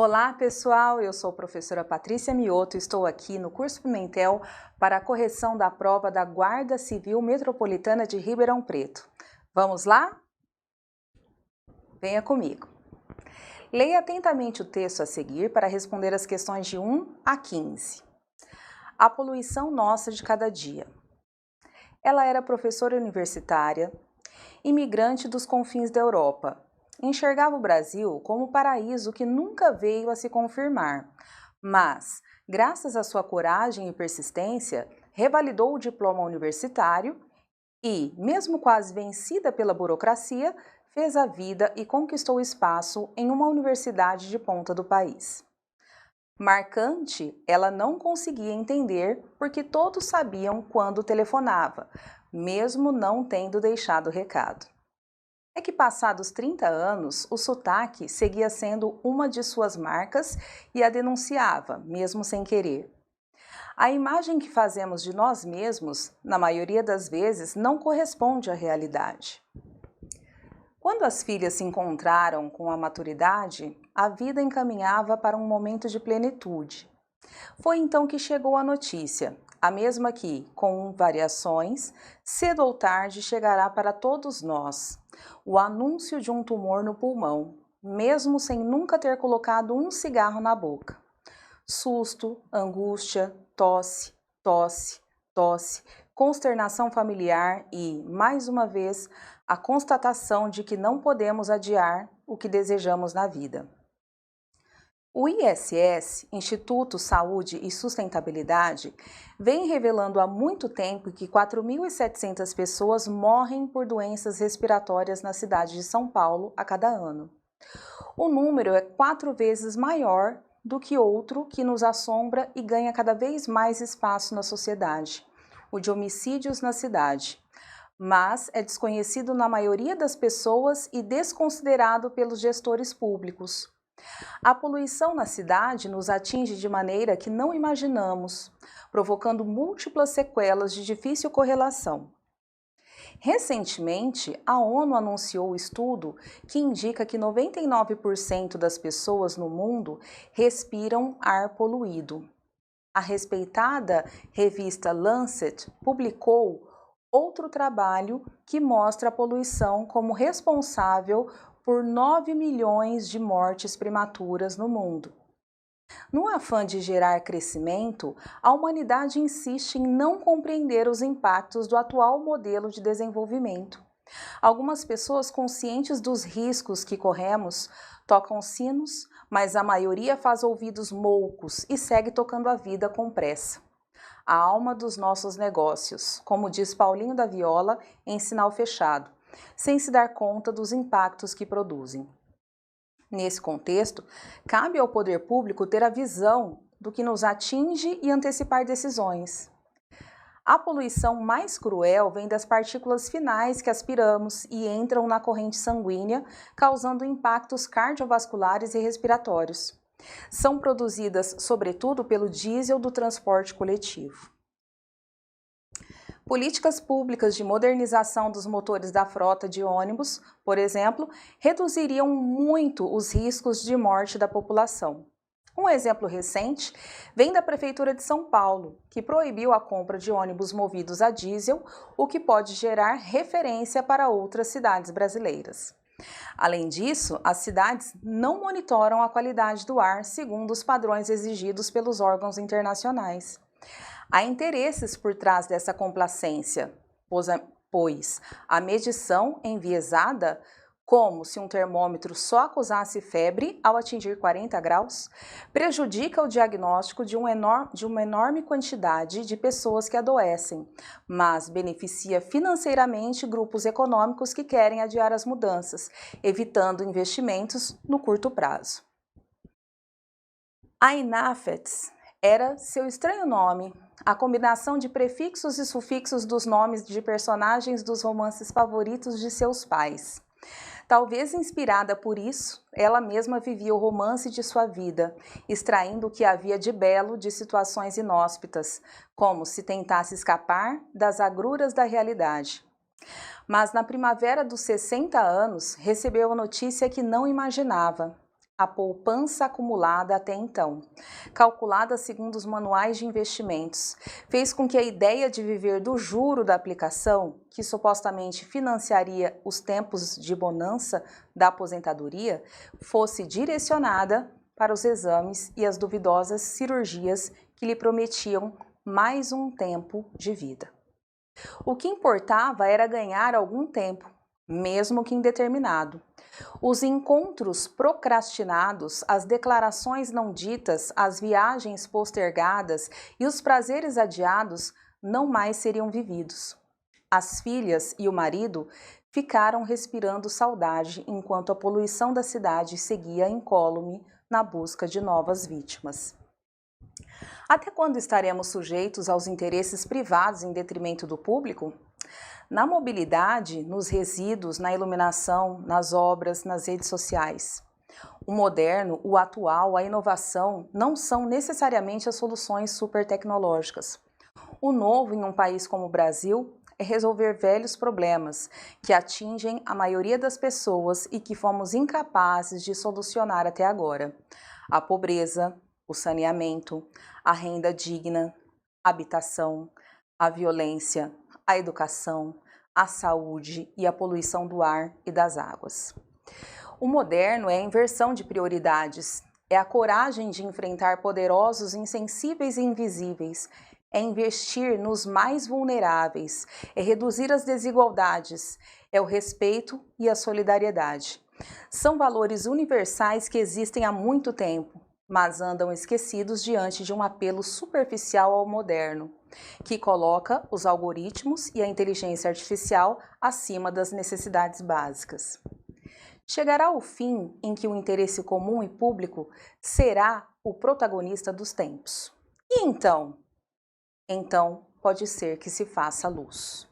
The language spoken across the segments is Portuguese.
Olá pessoal, eu sou a professora Patrícia Mioto e estou aqui no curso Pimentel para a correção da prova da Guarda Civil Metropolitana de Ribeirão Preto. Vamos lá? Venha comigo. Leia atentamente o texto a seguir para responder as questões de 1 a 15. A poluição nossa de cada dia. Ela era professora universitária, imigrante dos confins da Europa. Enxergava o Brasil como o paraíso que nunca veio a se confirmar, mas, graças à sua coragem e persistência, revalidou o diploma universitário e, mesmo quase vencida pela burocracia, fez a vida e conquistou espaço em uma universidade de ponta do país. Marcante, ela não conseguia entender porque todos sabiam quando telefonava, mesmo não tendo deixado recado. É que passados 30 anos, o sotaque seguia sendo uma de suas marcas e a denunciava, mesmo sem querer. A imagem que fazemos de nós mesmos, na maioria das vezes, não corresponde à realidade. Quando as filhas se encontraram com a maturidade, a vida encaminhava para um momento de plenitude. Foi então que chegou a notícia, a mesma que, com variações, cedo ou tarde chegará para todos nós, o anúncio de um tumor no pulmão, mesmo sem nunca ter colocado um cigarro na boca. Susto, angústia, tosse, tosse, tosse, consternação familiar e, mais uma vez, a constatação de que não podemos adiar o que desejamos na vida. O ISS, Instituto Saúde e Sustentabilidade, vem revelando há muito tempo que 4.700 pessoas morrem por doenças respiratórias na cidade de São Paulo a cada ano. O número é 4 vezes maior do que outro que nos assombra e ganha cada vez mais espaço na sociedade, o de homicídios na cidade, mas é desconhecido na maioria das pessoas e desconsiderado pelos gestores públicos. A poluição na cidade nos atinge de maneira que não imaginamos, provocando múltiplas sequelas de difícil correlação. Recentemente, a ONU anunciou o estudo que indica que 99% das pessoas no mundo respiram ar poluído. A respeitada revista Lancet publicou outro trabalho que mostra a poluição como responsável por 9 milhões de mortes prematuras no mundo. No afã de gerar crescimento, a humanidade insiste em não compreender os impactos do atual modelo de desenvolvimento. Algumas pessoas conscientes dos riscos que corremos tocam sinos, mas a maioria faz ouvidos moucos e segue tocando a vida com pressa. A alma dos nossos negócios, como diz Paulinho da Viola em Sinal Fechado, sem se dar conta dos impactos que produzem. Nesse contexto, cabe ao poder público ter a visão do que nos atinge e antecipar decisões. A poluição mais cruel vem das partículas finais que aspiramos e entram na corrente sanguínea, causando impactos cardiovasculares e respiratórios. São produzidas, sobretudo, pelo diesel do transporte coletivo. Políticas públicas de modernização dos motores da frota de ônibus, por exemplo, reduziriam muito os riscos de morte da população. Um exemplo recente vem da Prefeitura de São Paulo, que proibiu a compra de ônibus movidos a diesel, o que pode gerar referência para outras cidades brasileiras. Além disso, as cidades não monitoram a qualidade do ar segundo os padrões exigidos pelos órgãos internacionais. Há interesses por trás dessa complacência, pois a medição enviesada, como se um termômetro só acusasse febre ao atingir 40 graus, prejudica o diagnóstico de uma enorme quantidade de pessoas que adoecem, mas beneficia financeiramente grupos econômicos que querem adiar as mudanças, evitando investimentos no curto prazo. A Inafets era seu estranho nome, a combinação de prefixos e sufixos dos nomes de personagens dos romances favoritos de seus pais. Talvez inspirada por isso, ela mesma vivia o romance de sua vida, extraindo o que havia de belo de situações inóspitas, como se tentasse escapar das agruras da realidade. Mas na primavera dos 60 anos, recebeu a notícia que não imaginava. a poupança acumulada até então, calculada segundo os manuais de investimentos, fez com que a ideia de viver do juro da aplicação, que supostamente financiaria os tempos de bonança da aposentadoria, fosse direcionada para os exames e as duvidosas cirurgias que lhe prometiam mais um tempo de vida. O que importava era ganhar algum tempo, mesmo que indeterminado. Os encontros procrastinados, as declarações não ditas, as viagens postergadas e os prazeres adiados não mais seriam vividos. As filhas e o marido ficaram respirando saudade enquanto a poluição da cidade seguia incólume na busca de novas vítimas. Até quando estaremos sujeitos aos interesses privados em detrimento do público? Na mobilidade, nos resíduos, na iluminação, nas obras, nas redes sociais. O moderno, o atual, a inovação não são necessariamente as soluções super tecnológicas. O novo em um país como o Brasil é resolver velhos problemas que atingem a maioria das pessoas e que fomos incapazes de solucionar até agora. A pobreza, o saneamento, a renda digna, a habitação, a violência, a educação, a saúde e a poluição do ar e das águas. O moderno é a inversão de prioridades, é a coragem de enfrentar poderosos insensíveis e invisíveis, é investir nos mais vulneráveis, é reduzir as desigualdades, é o respeito e a solidariedade. São valores universais que existem há muito tempo, mas andam esquecidos diante de um apelo superficial ao moderno, que coloca os algoritmos e a inteligência artificial acima das necessidades básicas. Chegará o fim em que o interesse comum e público será o protagonista dos tempos. E então? Então pode ser que se faça luz.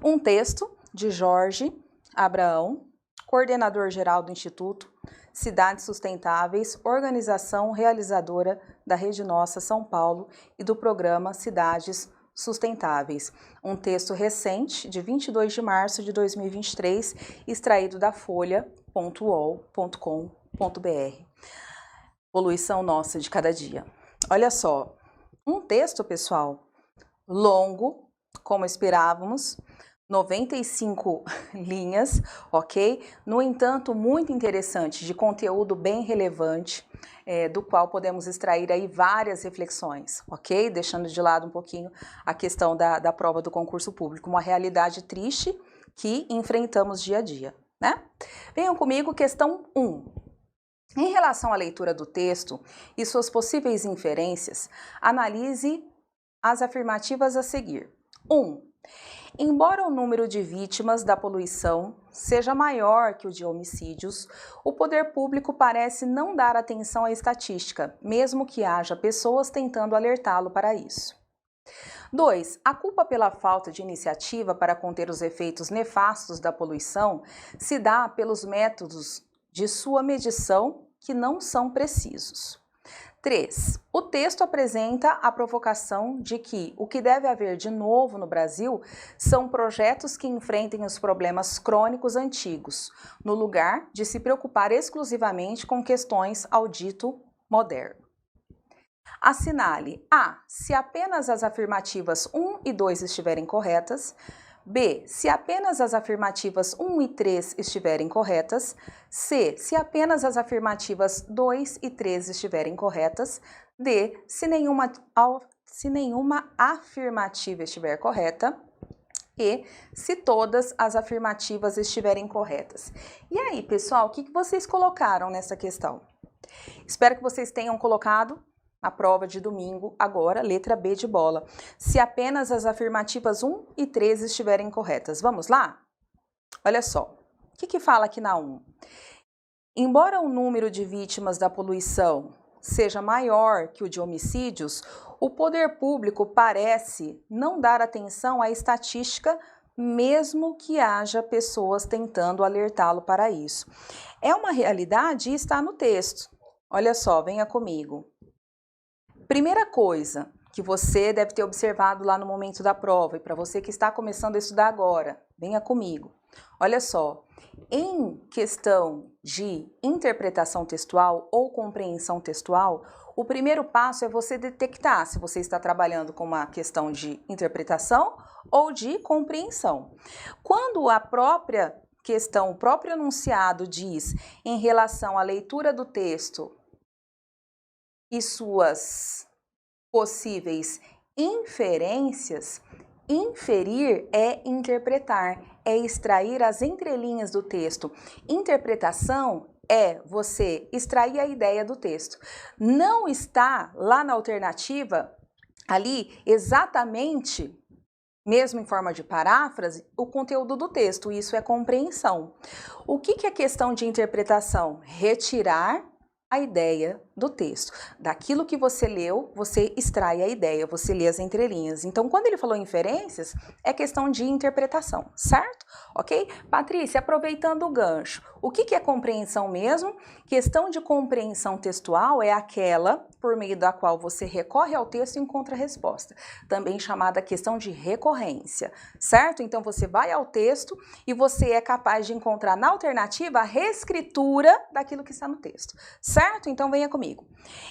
Um texto de Jorge Abraão, coordenador-geral do Instituto Cidades Sustentáveis, organização realizadora da Rede Nossa São Paulo e do programa Cidades Sustentáveis. Um texto recente, de 22 de março de 2023, extraído da folha.uol.com.br. Poluição nossa de cada dia. Olha só, um texto, pessoal, longo, como esperávamos, 95 linhas, ok? No entanto, muito interessante, de conteúdo bem relevante, do qual podemos extrair aí várias reflexões, ok? Deixando de lado um pouquinho a questão da prova do concurso público, uma realidade triste que enfrentamos dia a dia, né? Venham comigo, questão 1. Em relação à leitura do texto e suas possíveis inferências, analise as afirmativas a seguir. 1. Embora o número de vítimas da poluição seja maior que o de homicídios, o poder público parece não dar atenção à estatística, mesmo que haja pessoas tentando alertá-lo para isso. 2. A culpa pela falta de iniciativa para conter os efeitos nefastos da poluição se dá pelos métodos de sua medição que não são precisos. 3. O texto apresenta a provocação de que o que deve haver de novo no Brasil são projetos que enfrentem os problemas crônicos antigos, no lugar de se preocupar exclusivamente com questões ao dito moderno. Assinale A. Se apenas as afirmativas 1 e 2 estiverem corretas. B. Se apenas as afirmativas 1 e 3 estiverem corretas. C. Se apenas as afirmativas 2 e 3 estiverem corretas. D. Se nenhuma afirmativa estiver correta. E. Se todas as afirmativas estiverem corretas. E aí, pessoal, o que vocês colocaram nessa questão? Espero que vocês tenham colocado a prova de domingo, agora, letra B de bola. Se apenas as afirmativas 1 e 3 estiverem corretas. Vamos lá? Olha só, o que fala aqui na 1? Embora o número de vítimas da poluição seja maior que o de homicídios, o poder público parece não dar atenção à estatística, mesmo que haja pessoas tentando alertá-lo para isso. É uma realidade e está no texto. Olha só, venha comigo. Primeira coisa, que você deve ter observado lá no momento da prova, e para você que está começando a estudar agora, venha comigo. Olha só, em questão de interpretação textual ou compreensão textual, o primeiro passo é você detectar se você está trabalhando com uma questão de interpretação ou de compreensão. Quando a própria questão, o próprio enunciado diz em relação à leitura do texto e suas possíveis inferências, inferir é interpretar, é extrair as entrelinhas do texto. Interpretação é você extrair a ideia do texto. Não está lá na alternativa, ali, exatamente, mesmo em forma de paráfrase, o conteúdo do texto. Isso é compreensão. O que é questão de interpretação? Retirar a ideia do texto. Daquilo que você leu, você extrai a ideia, você lê as entrelinhas. Então, quando ele falou inferências, é questão de interpretação, certo? Ok? Patrícia, aproveitando o gancho, o que é compreensão mesmo? Questão de compreensão textual é aquela por meio da qual você recorre ao texto e encontra a resposta, também chamada questão de recorrência, certo? Então, você vai ao texto e você é capaz de encontrar na alternativa a reescritura daquilo que está no texto, certo? Então, venha comigo.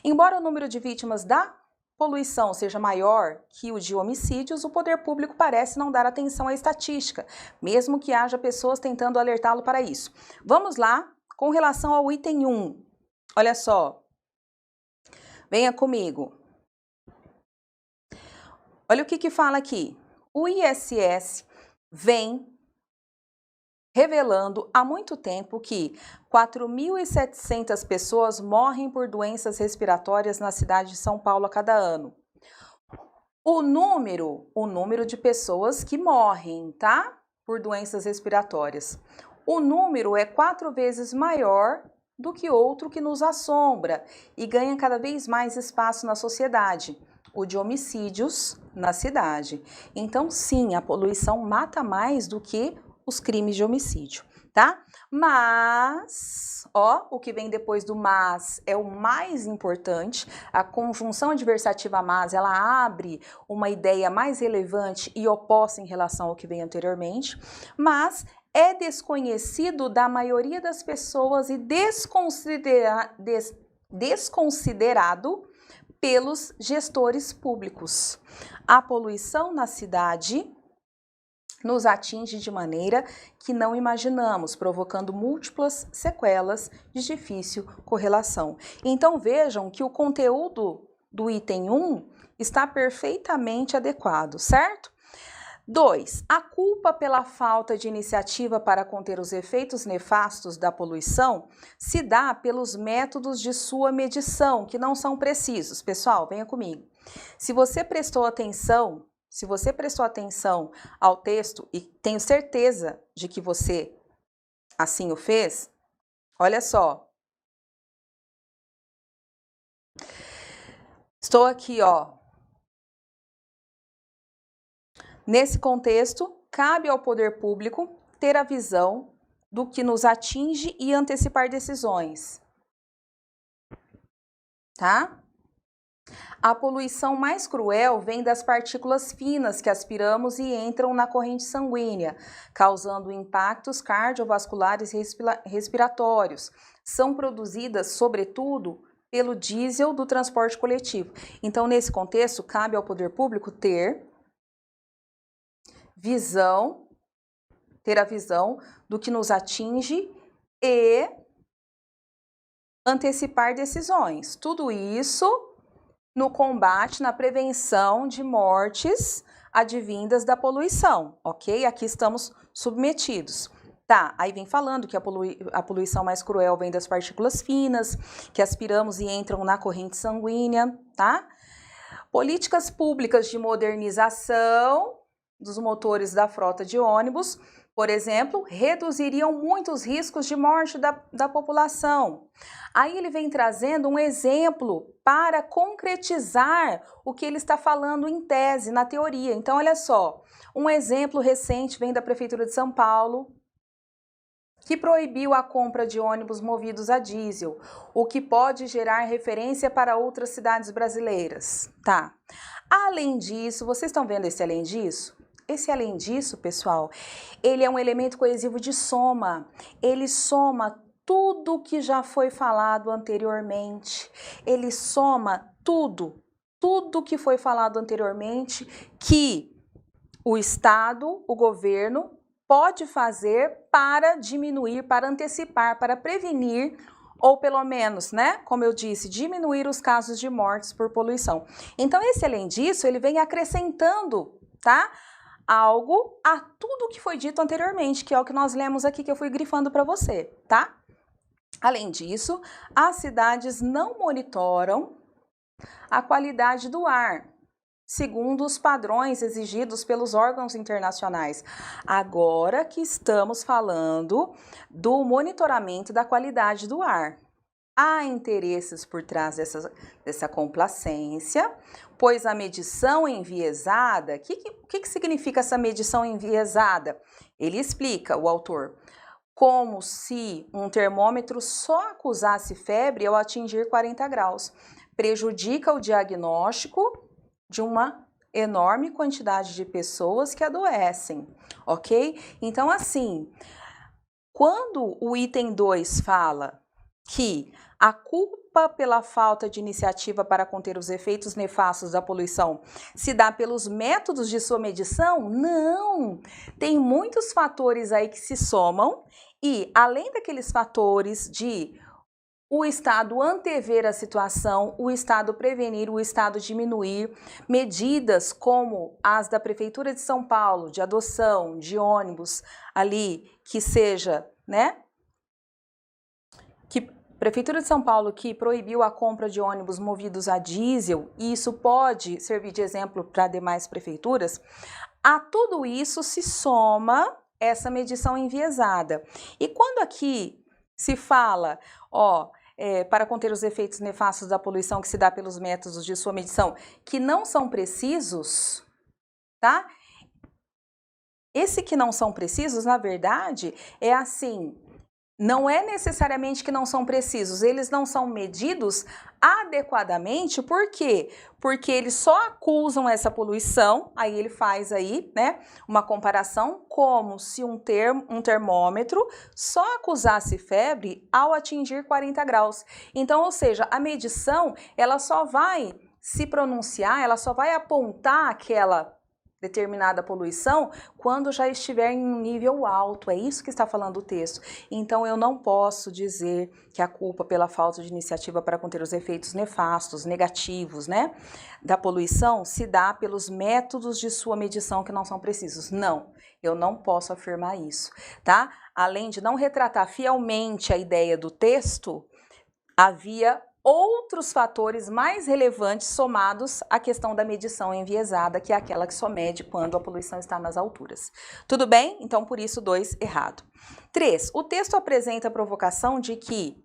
Embora o número de vítimas da poluição seja maior que o de homicídios, o poder público parece não dar atenção à estatística, mesmo que haja pessoas tentando alertá-lo para isso. Vamos lá, com relação ao item 1. Olha só. Venha comigo. Olha o que fala aqui. O ISS vem revelando há muito tempo que 4.700 pessoas morrem por doenças respiratórias na cidade de São Paulo a cada ano. O número de pessoas que morrem, tá? Por doenças respiratórias. O número é 4 vezes maior do que outro que nos assombra e ganha cada vez mais espaço na sociedade, o de homicídios na cidade. Então, sim, a poluição mata mais do que os crimes de homicídio, tá? Mas, ó, o que vem depois do mas é o mais importante. A conjunção adversativa mas, ela abre uma ideia mais relevante e oposta em relação ao que vem anteriormente, mas é desconhecido da maioria das pessoas e desconsiderado pelos gestores públicos. A poluição na cidade nos atinge de maneira que não imaginamos, provocando múltiplas sequelas de difícil correlação. Então vejam que o conteúdo do item 1 está perfeitamente adequado, certo? 2. A culpa pela falta de iniciativa para conter os efeitos nefastos da poluição se dá pelos métodos de sua medição, que não são precisos. Pessoal, venha comigo. Se você prestou atenção ao texto, e tenho certeza de que você assim o fez, olha só. Estou aqui, ó. Nesse contexto, cabe ao poder público ter a visão do que nos atinge e antecipar decisões. Tá? A poluição mais cruel vem das partículas finas que aspiramos e entram na corrente sanguínea, causando impactos cardiovasculares e respiratórios. São produzidas, sobretudo, pelo diesel do transporte coletivo. Então, nesse contexto, cabe ao poder público ter a visão do que nos atinge e antecipar decisões. Tudo isso no combate, na prevenção de mortes advindas da poluição, ok? Aqui estamos submetidos. Tá, aí vem falando que a poluição mais cruel vem das partículas finas, que aspiramos e entram na corrente sanguínea, tá? Políticas públicas de modernização dos motores da frota de ônibus, por exemplo, reduziriam muito os riscos de morte da população. Aí ele vem trazendo um exemplo para concretizar o que ele está falando em tese, na teoria. Então, olha só, um exemplo recente vem da Prefeitura de São Paulo, que proibiu a compra de ônibus movidos a diesel, o que pode gerar referência para outras cidades brasileiras. Tá. Além disso, vocês estão vendo esse além disso? Esse além disso, pessoal, ele é um elemento coesivo de soma. Ele soma tudo que já foi falado anteriormente. Ele soma tudo que foi falado anteriormente que o Estado, o governo, pode fazer para diminuir, para antecipar, para prevenir ou pelo menos, né, como eu disse, diminuir os casos de mortes por poluição. Então, esse além disso, ele vem acrescentando, tá, algo a tudo que foi dito anteriormente, que é o que nós lemos aqui, que eu fui grifando para você, tá? Além disso, as cidades não monitoram a qualidade do ar, segundo os padrões exigidos pelos órgãos internacionais. Agora que estamos falando do monitoramento da qualidade do ar. Há interesses por trás dessa complacência, pois a medição enviesada, o que significa essa medição enviesada? Ele explica, o autor, como se um termômetro só acusasse febre ao atingir 40 graus. Prejudica o diagnóstico de uma enorme quantidade de pessoas que adoecem, ok? Então, assim, quando o item 2 fala que a culpa pela falta de iniciativa para conter os efeitos nefastos da poluição se dá pelos métodos de sua medição? Não! Tem muitos fatores aí que se somam e, além daqueles fatores de o Estado antever a situação, o Estado prevenir, o Estado diminuir, medidas como as da Prefeitura de São Paulo, de adoção de ônibus ali, que seja, né? Prefeitura de São Paulo que proibiu a compra de ônibus movidos a diesel, e isso pode servir de exemplo para demais prefeituras, a tudo isso se soma essa medição enviesada. E quando aqui se fala, para conter os efeitos nefastos da poluição que se dá pelos métodos de sua medição, que não são precisos, tá? Esse que não são precisos, na verdade, é assim, não é necessariamente que não são precisos, eles não são medidos adequadamente, por quê? Porque eles só acusam essa poluição, aí ele faz aí, né, uma comparação como se um termômetro só acusasse febre ao atingir 40 graus. Então, ou seja, a medição, ela só vai se pronunciar, ela só vai apontar aquela determinada poluição quando já estiver em um nível alto, é isso que está falando o texto. Então, eu não posso dizer que a culpa pela falta de iniciativa para conter os efeitos nefastos, negativos, né, da poluição se dá pelos métodos de sua medição que não são precisos. Não, eu não posso afirmar isso, tá? Além de não retratar fielmente a ideia do texto, havia outros fatores mais relevantes somados à questão da medição enviesada, que é aquela que só mede quando a poluição está nas alturas. Tudo bem? Então, por isso, 2, errado. 3, o texto apresenta a provocação de que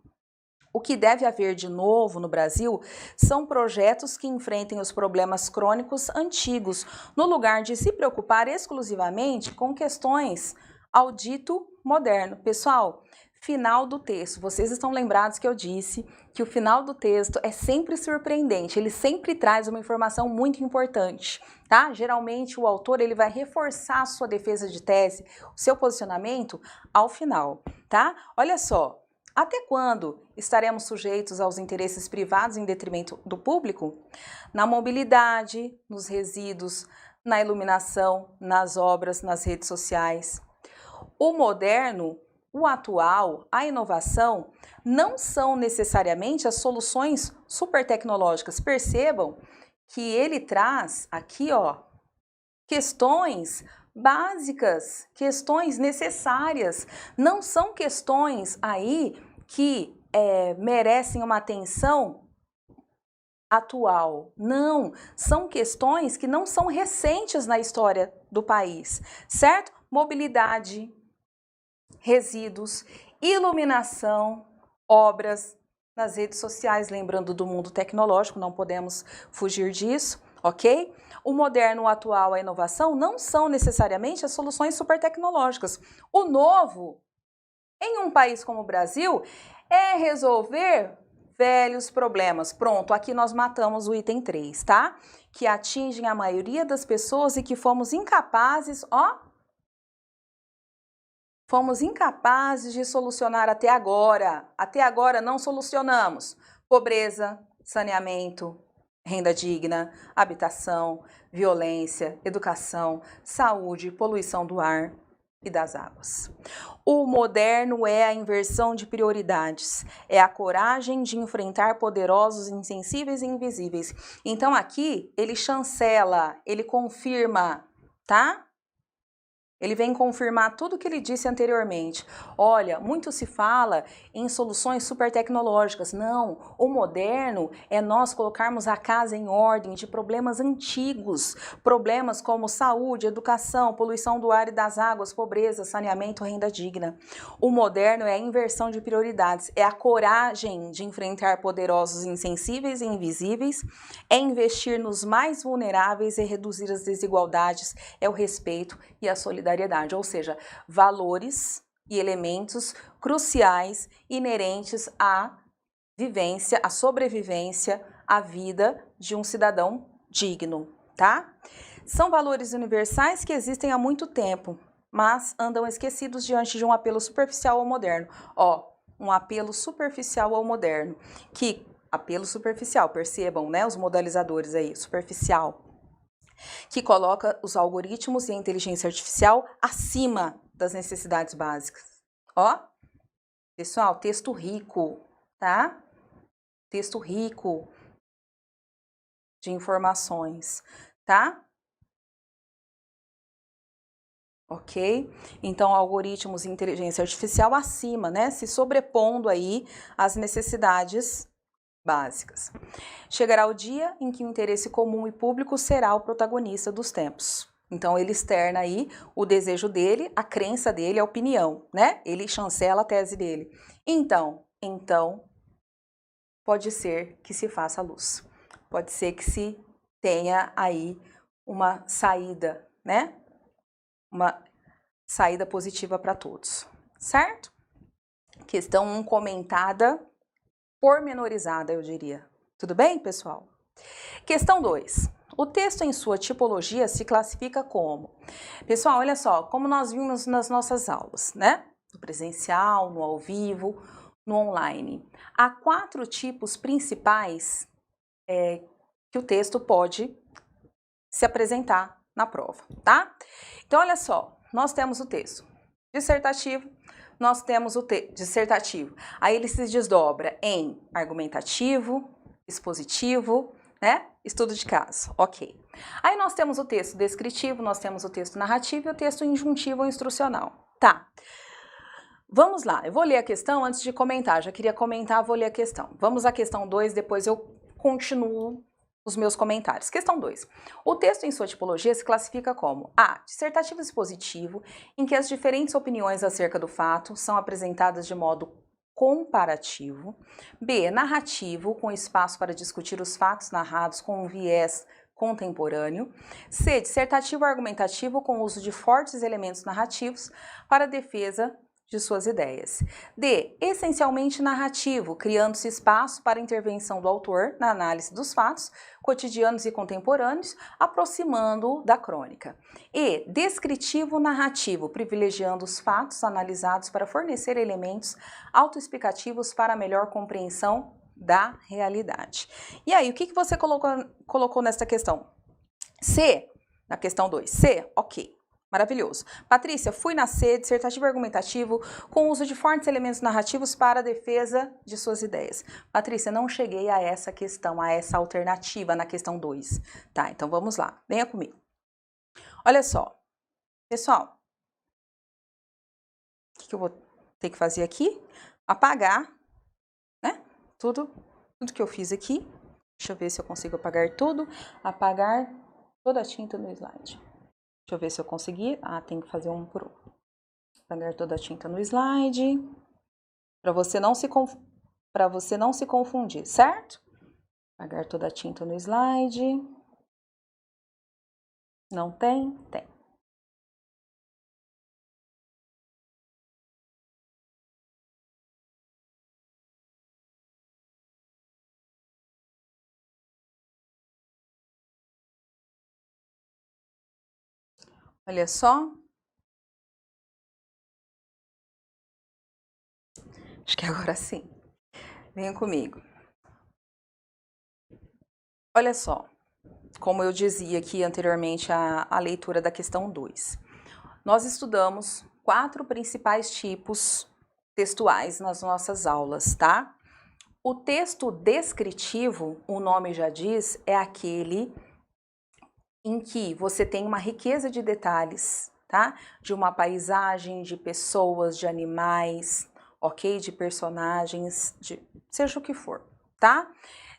o que deve haver de novo no Brasil são projetos que enfrentem os problemas crônicos antigos, no lugar de se preocupar exclusivamente com questões ao dito moderno. Pessoal, final do texto. Vocês estão lembrados que eu disse que o final do texto é sempre surpreendente, ele sempre traz uma informação muito importante, tá? Geralmente o autor ele vai reforçar a sua defesa de tese, o seu posicionamento ao final, tá? Olha só, até quando estaremos sujeitos aos interesses privados em detrimento do público? Na mobilidade, nos resíduos, na iluminação, nas obras, nas redes sociais. O moderno, o atual, a inovação, não são necessariamente as soluções super tecnológicas. Percebam que ele traz aqui, questões básicas, questões necessárias. Não são questões aí que merecem uma atenção atual. Não, são questões que não são recentes na história do país, certo? Mobilidade, resíduos, iluminação, obras, nas redes sociais, lembrando do mundo tecnológico, não podemos fugir disso, ok? O moderno, o atual, a inovação não são necessariamente as soluções super tecnológicas. O novo, em um país como o Brasil, é resolver velhos problemas. Pronto, aqui nós matamos o item 3, tá? Que atingem a maioria das pessoas e que fomos incapazes, ó, fomos incapazes de solucionar até agora. Até agora não solucionamos. Pobreza, saneamento, renda digna, habitação, violência, educação, saúde, poluição do ar e das águas. O moderno é a inversão de prioridades, é a coragem de enfrentar poderosos, insensíveis e invisíveis. Então aqui ele chancela, ele confirma, tá? Ele vem confirmar tudo o que ele disse anteriormente. Olha, muito se fala em soluções super tecnológicas. Não, o moderno é nós colocarmos a casa em ordem de problemas antigos. Problemas como saúde, educação, poluição do ar e das águas, pobreza, saneamento, renda digna. O moderno é a inversão de prioridades. É a coragem de enfrentar poderosos, insensíveis e invisíveis. É investir nos mais vulneráveis e reduzir as desigualdades. É o respeito e a solidariedade. Ou seja, valores e elementos cruciais inerentes à vivência, à sobrevivência, à vida de um cidadão digno, tá? São valores universais que existem há muito tempo, mas andam esquecidos diante de um apelo superficial ao moderno. Ó, um apelo superficial ao moderno. Que apelo superficial, percebam, né, os modalizadores aí, superficial, que coloca os algoritmos e a inteligência artificial acima das necessidades básicas. Ó, pessoal, texto rico, tá? Texto rico de informações, tá? Ok? Então, algoritmos e inteligência artificial acima, né? Se sobrepondo aí às necessidades básicas. Chegará o dia em que o interesse comum e público será o protagonista dos tempos. Então, ele externa aí o desejo dele, a crença dele, a opinião, né? Ele chancela a tese dele. Então, pode ser que se faça luz. Pode ser que se tenha aí uma saída, né? Uma saída positiva para todos, certo? Questão 1 comentada, pormenorizada, eu diria. Tudo bem, pessoal? Questão 2. O texto em sua tipologia se classifica como? Pessoal, olha só, como nós vimos nas nossas aulas, né? No presencial, no ao vivo, no online. Há 4 tipos principais que o texto pode se apresentar na prova, tá? Então, olha só, nós temos o texto dissertativo, nós temos o dissertativo. Aí ele se desdobra em argumentativo, expositivo, né? Estudo de caso, ok. Aí nós temos o texto descritivo, nós temos o texto narrativo e o texto injuntivo ou instrucional. Tá. Vamos lá, eu vou ler a questão antes de comentar. Já queria comentar, vou ler a questão. Vamos à questão 2, depois eu continuo os meus comentários. Questão 2. O texto em sua tipologia se classifica como A. Dissertativo expositivo, em que as diferentes opiniões acerca do fato são apresentadas de modo comparativo. B. Narrativo, com espaço para discutir os fatos narrados com um viés contemporâneo. C. Dissertativo argumentativo, com uso de fortes elementos narrativos para a defesa de suas ideias. D. Essencialmente narrativo, criando-se espaço para a intervenção do autor na análise dos fatos cotidianos e contemporâneos, aproximando-o da crônica. E. Descritivo narrativo, privilegiando os fatos analisados para fornecer elementos autoexplicativos para a melhor compreensão da realidade. E aí, o que você colocou nessa questão? C, na questão 2. C, ok. Maravilhoso. Patrícia, fui na C, dissertativo argumentativo, com uso de fortes elementos narrativos para a defesa de suas ideias. Patrícia, não cheguei a essa questão, a essa alternativa na questão 2. Tá, então vamos lá. Venha comigo. Olha só. Pessoal, o que eu vou ter que fazer aqui? Apagar, né? Tudo que eu fiz aqui. Deixa eu ver se eu consigo apagar tudo. Apagar toda a tinta no slide. Deixa eu ver se eu consegui. Ah, tem que fazer um por um. Apagar toda a tinta no slide. Para você não se confundir, certo? Apagar toda a tinta no slide. Não tem? Tem. Olha só. Acho que agora sim. Venha comigo. Olha só, como eu dizia aqui anteriormente a leitura da questão 2. Nós estudamos 4 principais tipos textuais nas nossas aulas, tá? O texto descritivo, o nome já diz, é aquele em que você tem uma riqueza de detalhes, tá? De uma paisagem, de pessoas, de animais, ok? De personagens, de seja o que for, tá?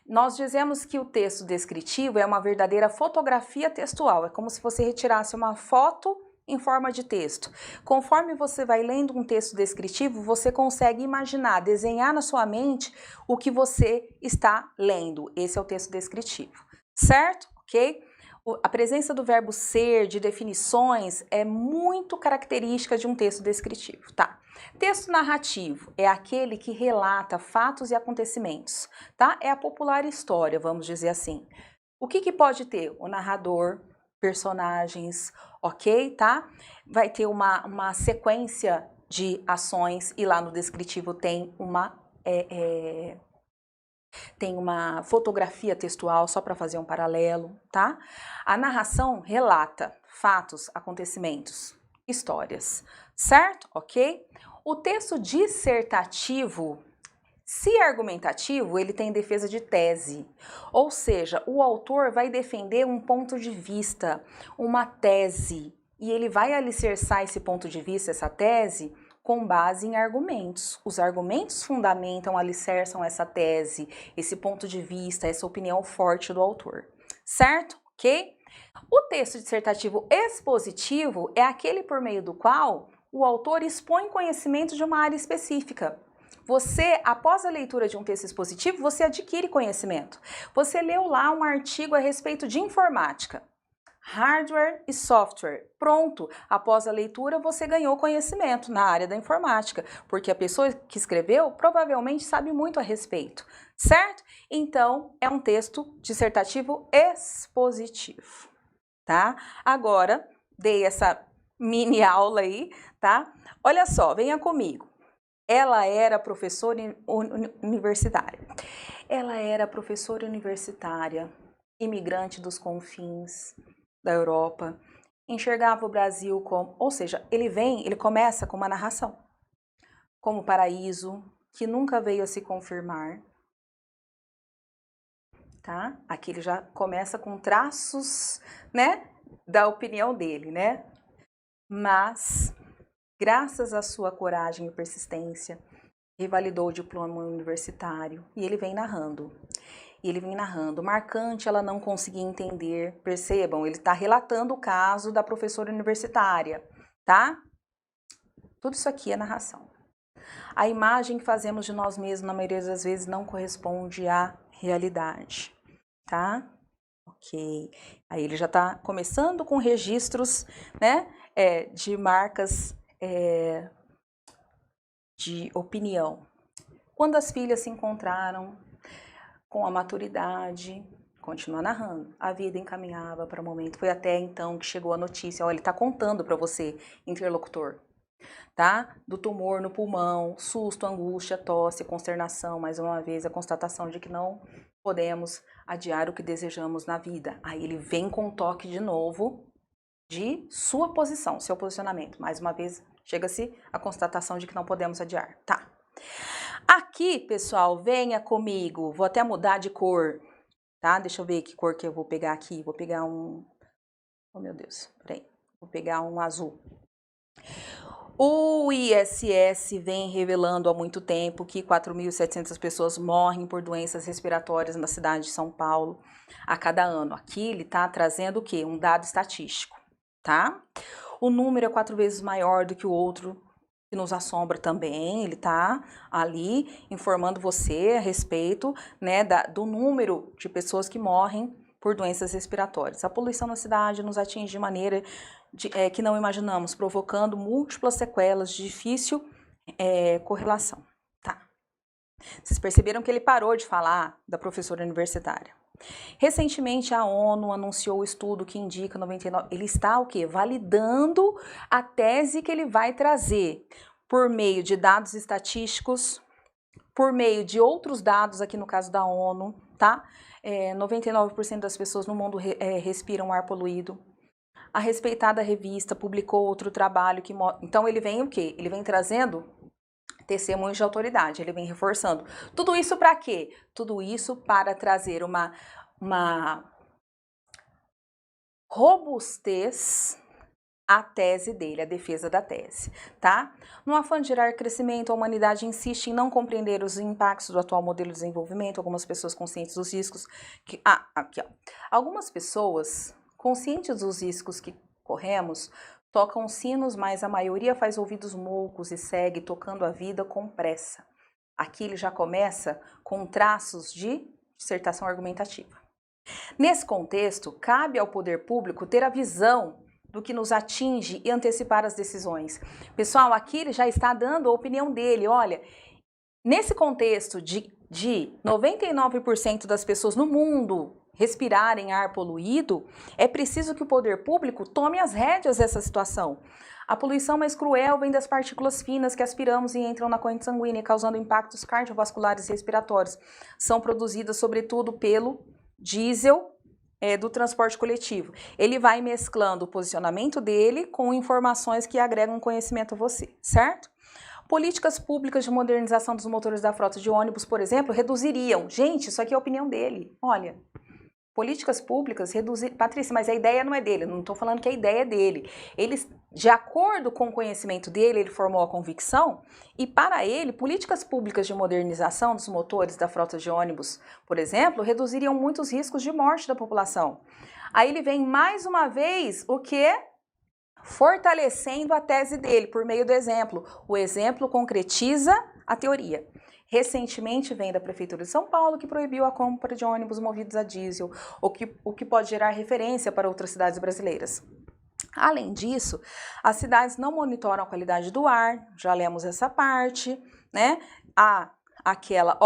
Nós dizemos que o texto descritivo é uma verdadeira fotografia textual, é como se você retirasse uma foto em forma de texto. Conforme você vai lendo um texto descritivo, você consegue imaginar, desenhar na sua mente o que você está lendo. Esse é o texto descritivo, certo? Ok? A presença do verbo ser, de definições, é muito característica de um texto descritivo, tá? Texto narrativo é aquele que relata fatos e acontecimentos, tá? É a popular história, vamos dizer assim. O que pode ter? O narrador, personagens, ok, tá? Vai ter uma sequência de ações e lá no descritivo tem uma fotografia textual, só para fazer um paralelo, tá? A narração relata fatos, acontecimentos, histórias, certo? Ok? O texto dissertativo, se argumentativo, ele tem defesa de tese, ou seja, o autor vai defender um ponto de vista, uma tese, e ele vai alicerçar esse ponto de vista, essa tese, com base em argumentos. Os argumentos fundamentam, alicerçam essa tese, esse ponto de vista, essa opinião forte do autor, certo? Ok? O texto dissertativo expositivo é aquele por meio do qual o autor expõe conhecimento de uma área específica. Você, após a leitura de um texto expositivo, você adquire conhecimento. Você leu lá um artigo a respeito de informática, hardware e software. Pronto, após a leitura você ganhou conhecimento na área da informática, porque a pessoa que escreveu provavelmente sabe muito a respeito, certo? Então, é um texto dissertativo expositivo, tá? Agora, dei essa mini aula aí, tá? Olha só, venha comigo. Ela era professora universitária. Ela era professora universitária, imigrante dos confins da Europa, enxergava o Brasil como, ou seja, ele começa com uma narração, como paraíso que nunca veio a se confirmar, tá? Aqui ele já começa com traços, né, da opinião dele, né? Mas, graças à sua coragem e persistência, revalidou o diploma universitário e ele vem narrando. Marcante, ela não conseguia entender. Percebam, ele está relatando o caso da professora universitária, tá? Tudo isso aqui é narração. A imagem que fazemos de nós mesmos, na maioria das vezes, não corresponde à realidade, tá? Ok. Aí ele já está começando com registros, né, de marcas de opinião. Quando as filhas se encontraram com a maturidade, continua narrando, a vida encaminhava para o momento. Foi até então que chegou a notícia, olha, ele está contando para você, interlocutor, tá? Do tumor no pulmão, susto, angústia, tosse, consternação, mais uma vez a constatação de que não podemos adiar o que desejamos na vida. Aí ele vem com um toque de novo de sua posição, seu posicionamento. Mais uma vez, chega-se a constatação de que não podemos adiar, tá? Aqui, pessoal, venha comigo, vou até mudar de cor, tá? Deixa eu ver que cor que eu vou pegar aqui, vou pegar um... Oh, meu Deus, peraí, vou pegar um azul. O ISS vem revelando há muito tempo que 4.700 pessoas morrem por doenças respiratórias na cidade de São Paulo a cada ano. Aqui ele está trazendo o quê? Um dado estatístico, tá? O número é 4 vezes maior do que o outro, que nos assombra também. Ele está ali informando você a respeito, né, do número de pessoas que morrem por doenças respiratórias. A poluição na cidade nos atinge de maneira que não imaginamos, provocando múltiplas sequelas de difícil correlação. Tá. Vocês perceberam que ele parou de falar da professora universitária. Recentemente, a ONU anunciou o estudo que indica 99... Ele está o quê? Validando a tese que ele vai trazer por meio de dados estatísticos, por meio de outros dados, aqui no caso da ONU, tá? 99% das pessoas no mundo respiram ar poluído. A respeitada revista publicou outro trabalho que mostra... Então, ele vem o quê? Ele vem trazendo testemunhos de autoridade, ele vem reforçando. Tudo isso para quê? Tudo isso para trazer uma robustez à tese dele, à defesa da tese, tá? No afã de gerar crescimento, a humanidade insiste em não compreender os impactos do atual modelo de desenvolvimento. Algumas pessoas conscientes dos riscos que... aqui, ó. Algumas pessoas conscientes dos riscos que corremos tocam sinos, mas a maioria faz ouvidos moucos e segue tocando a vida com pressa. Aqui ele já começa com traços de dissertação argumentativa. Nesse contexto, cabe ao poder público ter a visão do que nos atinge e antecipar as decisões. Pessoal, aqui ele já está dando a opinião dele. Olha, nesse contexto de 99% das pessoas no mundo respirarem ar poluído, é preciso que o poder público tome as rédeas dessa situação. A poluição mais cruel vem das partículas finas que aspiramos e entram na corrente sanguínea, causando impactos cardiovasculares e respiratórios. São produzidas, sobretudo, pelo diesel do transporte coletivo. Ele vai mesclando o posicionamento dele com informações que agregam conhecimento a você, certo? Políticas públicas de modernização dos motores da frota de ônibus, por exemplo, reduziriam... Gente, isso aqui é a opinião dele. Olha, políticas públicas reduzir... Patrícia, mas a ideia não é dele. Não estou falando que a ideia é dele. Ele, de acordo com o conhecimento dele, ele formou a convicção e, para ele, políticas públicas de modernização dos motores da frota de ônibus, por exemplo, reduziriam muitos riscos de morte da população. Aí ele vem mais uma vez o quê? Fortalecendo a tese dele por meio do exemplo. O exemplo concretiza a teoria. Recentemente vem da Prefeitura de São Paulo que proibiu a compra de ônibus movidos a diesel, o que pode gerar referência para outras cidades brasileiras. Além disso, as cidades não monitoram a qualidade do ar, já lemos essa parte, né? Aquela,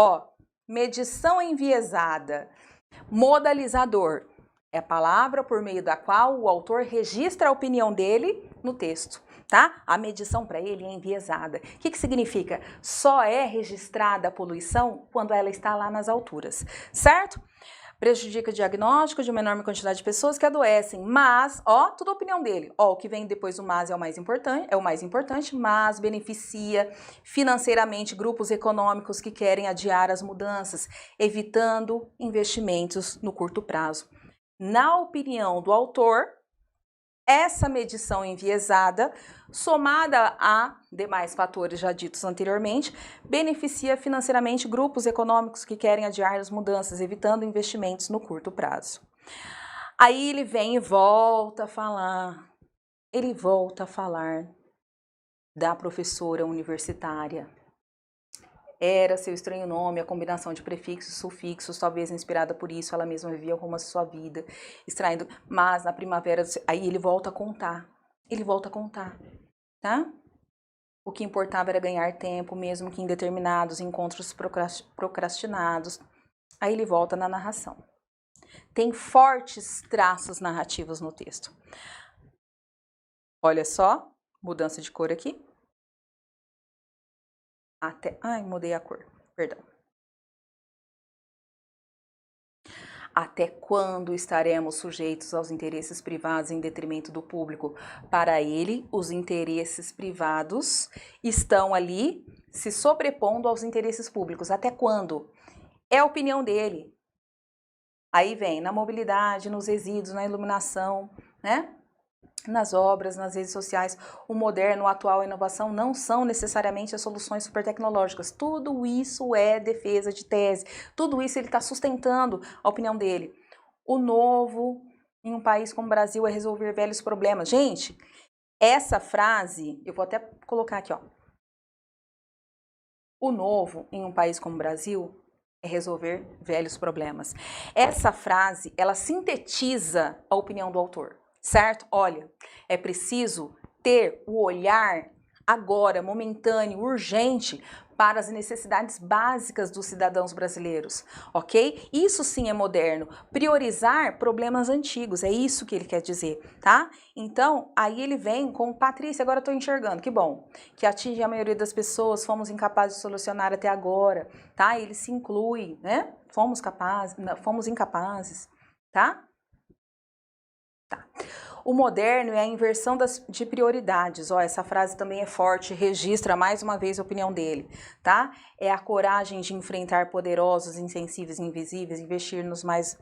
medição enviesada, modalizador. É a palavra por meio da qual o autor registra a opinião dele no texto, tá? A medição para ele é enviesada. O que significa? Só é registrada a poluição quando ela está lá nas alturas, certo? Prejudica o diagnóstico de uma enorme quantidade de pessoas que adoecem, mas, tudo a opinião dele. O que vem depois do mas é o mais importante, mas beneficia financeiramente grupos econômicos que querem adiar as mudanças, evitando investimentos no curto prazo. Na opinião do autor, essa medição enviesada, somada a demais fatores já ditos anteriormente, beneficia financeiramente grupos econômicos que querem adiar as mudanças, evitando investimentos no curto prazo. Aí ele vem e volta a falar, da professora universitária. Era seu estranho nome, a combinação de prefixos e sufixos, talvez inspirada por isso, ela mesma vivia como a sua vida, extraindo, mas na primavera, aí ele volta a contar, tá? O que importava era ganhar tempo, mesmo que em determinados encontros procrastinados. Aí ele volta na narração. Tem fortes traços narrativos no texto. Olha só, mudança de cor aqui. Mudei a cor, perdão. Até quando estaremos sujeitos aos interesses privados em detrimento do público? Para ele, os interesses privados estão ali se sobrepondo aos interesses públicos. Até quando? É a opinião dele. Aí vem na mobilidade, nos resíduos, na iluminação, né? Nas obras, nas redes sociais, o moderno, o atual, a inovação não são necessariamente as soluções super tecnológicas. Tudo isso é defesa de tese. Tudo isso ele está sustentando a opinião dele. O novo em um país como o Brasil é resolver velhos problemas. Gente, essa frase, eu vou até colocar aqui, O novo em um país como o Brasil é resolver velhos problemas. Essa frase, ela sintetiza a opinião do autor. Certo? Olha, é preciso ter o olhar agora, momentâneo, urgente, para as necessidades básicas dos cidadãos brasileiros, ok? Isso sim é moderno, priorizar problemas antigos, é isso que ele quer dizer, tá? Então, aí ele vem com Patrícia, agora eu tô enxergando, que bom, que atinge a maioria das pessoas, fomos incapazes de solucionar até agora, tá? Ele se inclui, né? Fomos incapazes, tá? Tá. O moderno é a inversão de prioridades. Ó, essa frase também é forte, registra mais uma vez a opinião dele, tá? É a coragem de enfrentar poderosos, insensíveis, invisíveis, investir nos mais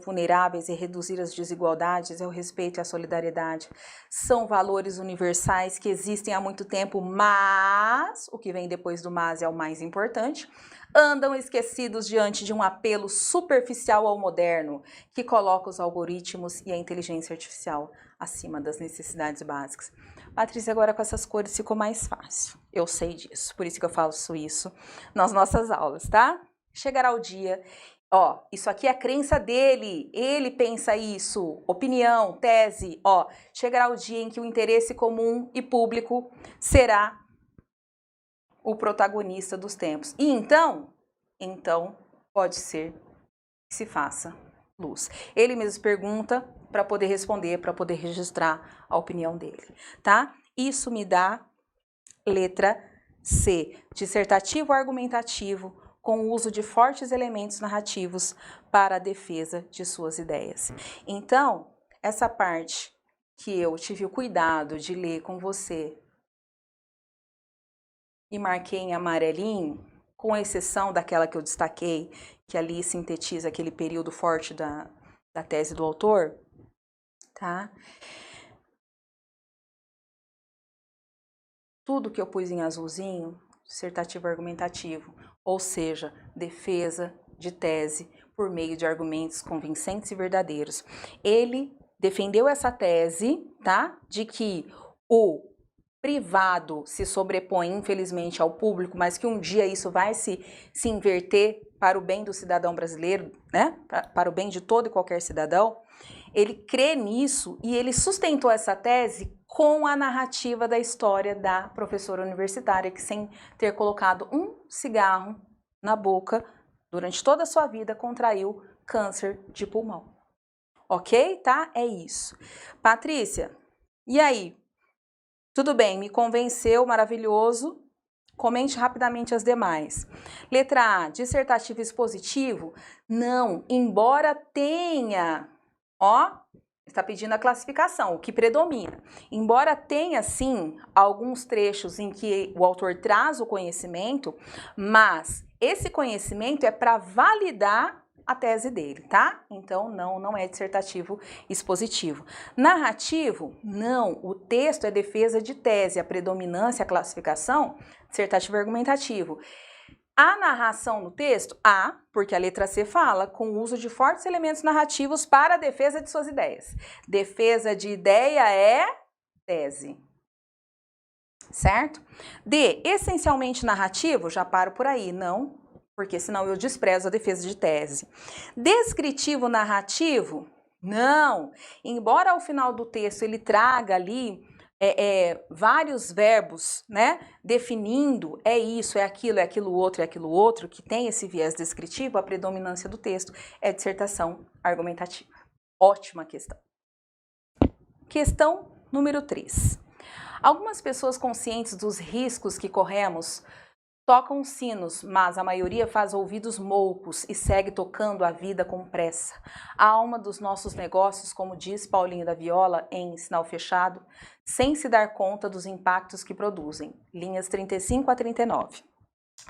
vulneráveis e reduzir as desigualdades, é o respeito e a solidariedade. São valores universais que existem há muito tempo, mas o que vem depois do mas é o mais importante. Andam esquecidos diante de um apelo superficial ao moderno, que coloca os algoritmos e a inteligência artificial acima das necessidades básicas. Patrícia, agora com essas cores ficou mais fácil. Eu sei disso, por isso que eu faço isso nas nossas aulas, tá? Chegará o dia, ó, isso aqui é a crença dele, ele pensa isso, opinião, tese, ó, chegará o dia em que o interesse comum e público será o protagonista dos tempos. E então pode ser que se faça luz. Ele mesmo pergunta para poder responder, para poder registrar a opinião dele, tá? Isso me dá letra C, dissertativo argumentativo com o uso de fortes elementos narrativos para a defesa de suas ideias. Então, essa parte que eu tive o cuidado de ler com você e marquei em amarelinho, com exceção daquela que eu destaquei, que ali sintetiza aquele período forte da tese do autor, tá? Tudo que eu pus em azulzinho, dissertativo argumentativo, ou seja, defesa de tese por meio de argumentos convincentes e verdadeiros. Ele defendeu essa tese, tá? De que o privado se sobrepõe, infelizmente, ao público, mas que um dia isso vai se inverter para o bem do cidadão brasileiro, né? Para o bem de todo e qualquer cidadão. Ele crê nisso e ele sustentou essa tese com a narrativa da história da professora universitária que, sem ter colocado um cigarro na boca, durante toda a sua vida, contraiu câncer de pulmão. Ok? Tá? É isso. Patrícia, e aí? Tudo bem, me convenceu, maravilhoso. Comente rapidamente as demais. Letra A, dissertativo expositivo? Não, embora tenha, ó, está pedindo a classificação, o que predomina. Embora tenha, sim, alguns trechos em que o autor traz o conhecimento, mas esse conhecimento é para validar a tese dele, tá? Então, não é dissertativo expositivo. Narrativo? Não, o texto é defesa de tese, a predominância, a classificação, dissertativo argumentativo. A narração no texto? A, porque a letra C fala, com o uso de fortes elementos narrativos para a defesa de suas ideias. Defesa de ideia é tese. Certo? D, essencialmente narrativo? Já paro por aí, não, porque senão eu desprezo a defesa de tese. Descritivo narrativo? Não. Embora ao final do texto ele traga ali vários verbos, né, definindo é isso, é aquilo outro, que tem esse viés descritivo, a predominância do texto é dissertação argumentativa. Ótima questão. Questão número 3. Algumas pessoas conscientes dos riscos que corremos tocam sinos, mas a maioria faz ouvidos moucos e segue tocando a vida com pressa. A alma dos nossos negócios, como diz Paulinho da Viola em Sinal Fechado, sem se dar conta dos impactos que produzem. Linhas 35 a 39.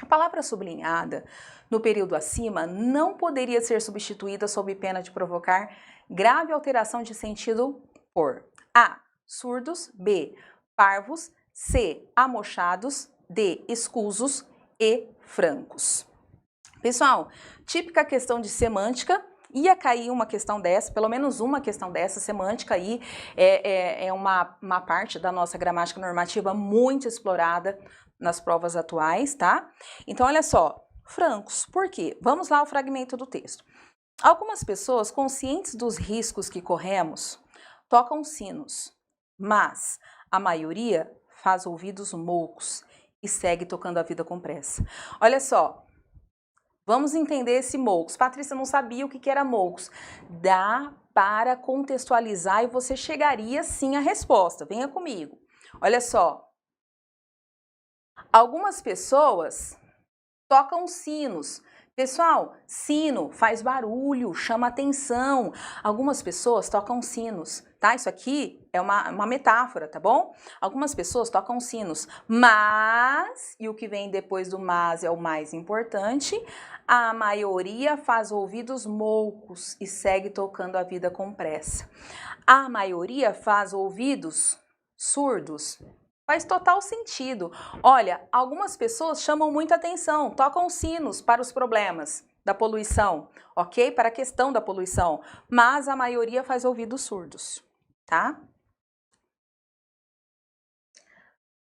A palavra sublinhada no período acima não poderia ser substituída sob pena de provocar grave alteração de sentido por A. Surdos, B. Parvos, C. Amochados, D. Escusos e francos. Pessoal, típica questão de semântica, ia cair uma questão dessa, pelo menos uma questão dessa, semântica aí é uma parte da nossa gramática normativa muito explorada nas provas atuais, tá? Então, olha só, francos, por quê? Vamos lá ao fragmento do texto. Algumas pessoas, conscientes dos riscos que corremos, tocam sinos, mas a maioria faz ouvidos moucos e segue tocando a vida com pressa. Olha só, vamos entender esse MOUCS. Patrícia não sabia o que era MOUCS. Dá para contextualizar e você chegaria sim à resposta. Venha comigo. Olha só, algumas pessoas tocam sinos. Pessoal, sino faz barulho, chama atenção. Algumas pessoas tocam sinos, tá? Isso aqui é uma metáfora, tá bom? Algumas pessoas tocam sinos, mas, e o que vem depois do mas é o mais importante, a maioria faz ouvidos moucos e segue tocando a vida com pressa. A maioria faz ouvidos surdos. Faz total sentido. Olha, algumas pessoas chamam muita atenção, tocam sinos para os problemas da poluição, ok? Para a questão da poluição, mas a maioria faz ouvidos surdos, tá?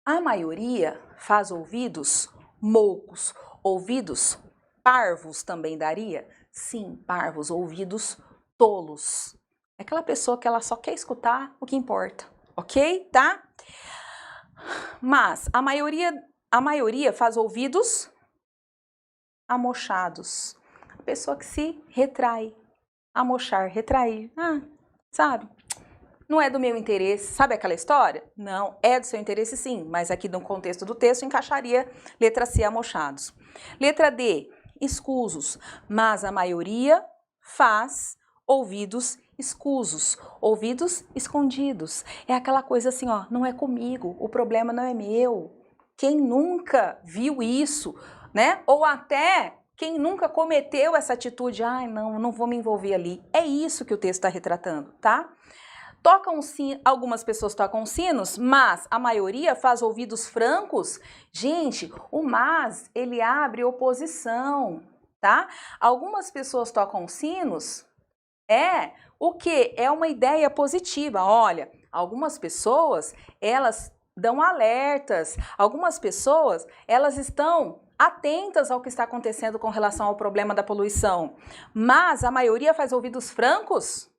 A maioria faz ouvidos moucos, ouvidos parvos também daria? Sim, parvos, ouvidos tolos. É aquela pessoa que ela só quer escutar o que importa, ok? Tá? Mas a maioria faz ouvidos amochados. A pessoa que se retrai. Amochar, retrair. Sabe? Não é do meu interesse. Sabe aquela história? Não, é do seu interesse sim, mas aqui no contexto do texto encaixaria letra C, amochados. Letra D, escusos. Mas a maioria faz ouvidos escusos, ouvidos escondidos. É aquela coisa assim, ó, não é comigo, o problema não é meu. Quem nunca viu isso, né? Ou até quem nunca cometeu essa atitude, não vou me envolver ali. É isso que o texto está retratando, tá? Algumas pessoas tocam sinos, mas a maioria faz ouvidos francos. Gente, o mas, ele abre oposição, tá? Algumas pessoas tocam sinos, o que? É uma ideia positiva. Olha, algumas pessoas, elas dão alertas. Algumas pessoas, elas estão atentas ao que está acontecendo com relação ao problema da poluição. Mas a maioria faz ouvidos francos.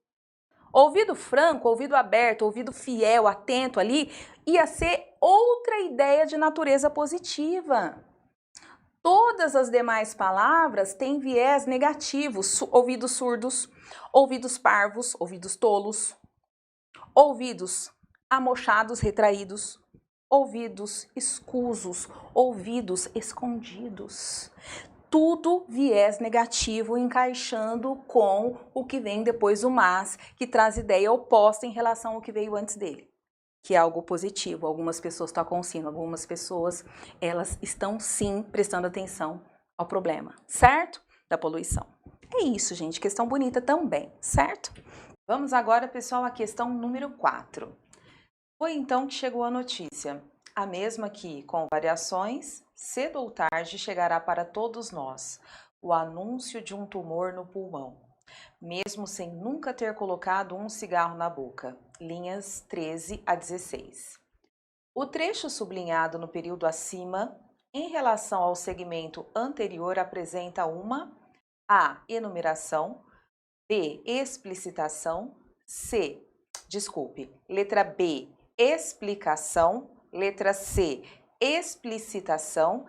Ouvido franco, ouvido aberto, ouvido fiel, atento ali, ia ser outra ideia de natureza positiva. Todas as demais palavras têm viés negativo, ouvidos surdos, ouvidos parvos, ouvidos tolos, ouvidos amochados, retraídos, ouvidos escusos, ouvidos escondidos. Tudo viés negativo encaixando com o que vem depois do mas, que traz ideia oposta em relação ao que veio antes dele, que é algo positivo. Algumas pessoas tocam sino, algumas pessoas, elas estão sim prestando atenção ao problema, certo? Da poluição. É isso, gente, questão bonita também, certo? Vamos agora, pessoal, à questão número 4. Foi então que chegou a notícia, a mesma que, com variações, cedo ou tarde chegará para todos nós, o anúncio de um tumor no pulmão, mesmo sem nunca ter colocado um cigarro na boca. Linhas 13 a 16. O trecho sublinhado no período acima, em relação ao segmento anterior, apresenta uma A. Enumeração, B. Explicitação, letra B. Explicação, letra C. Explicitação,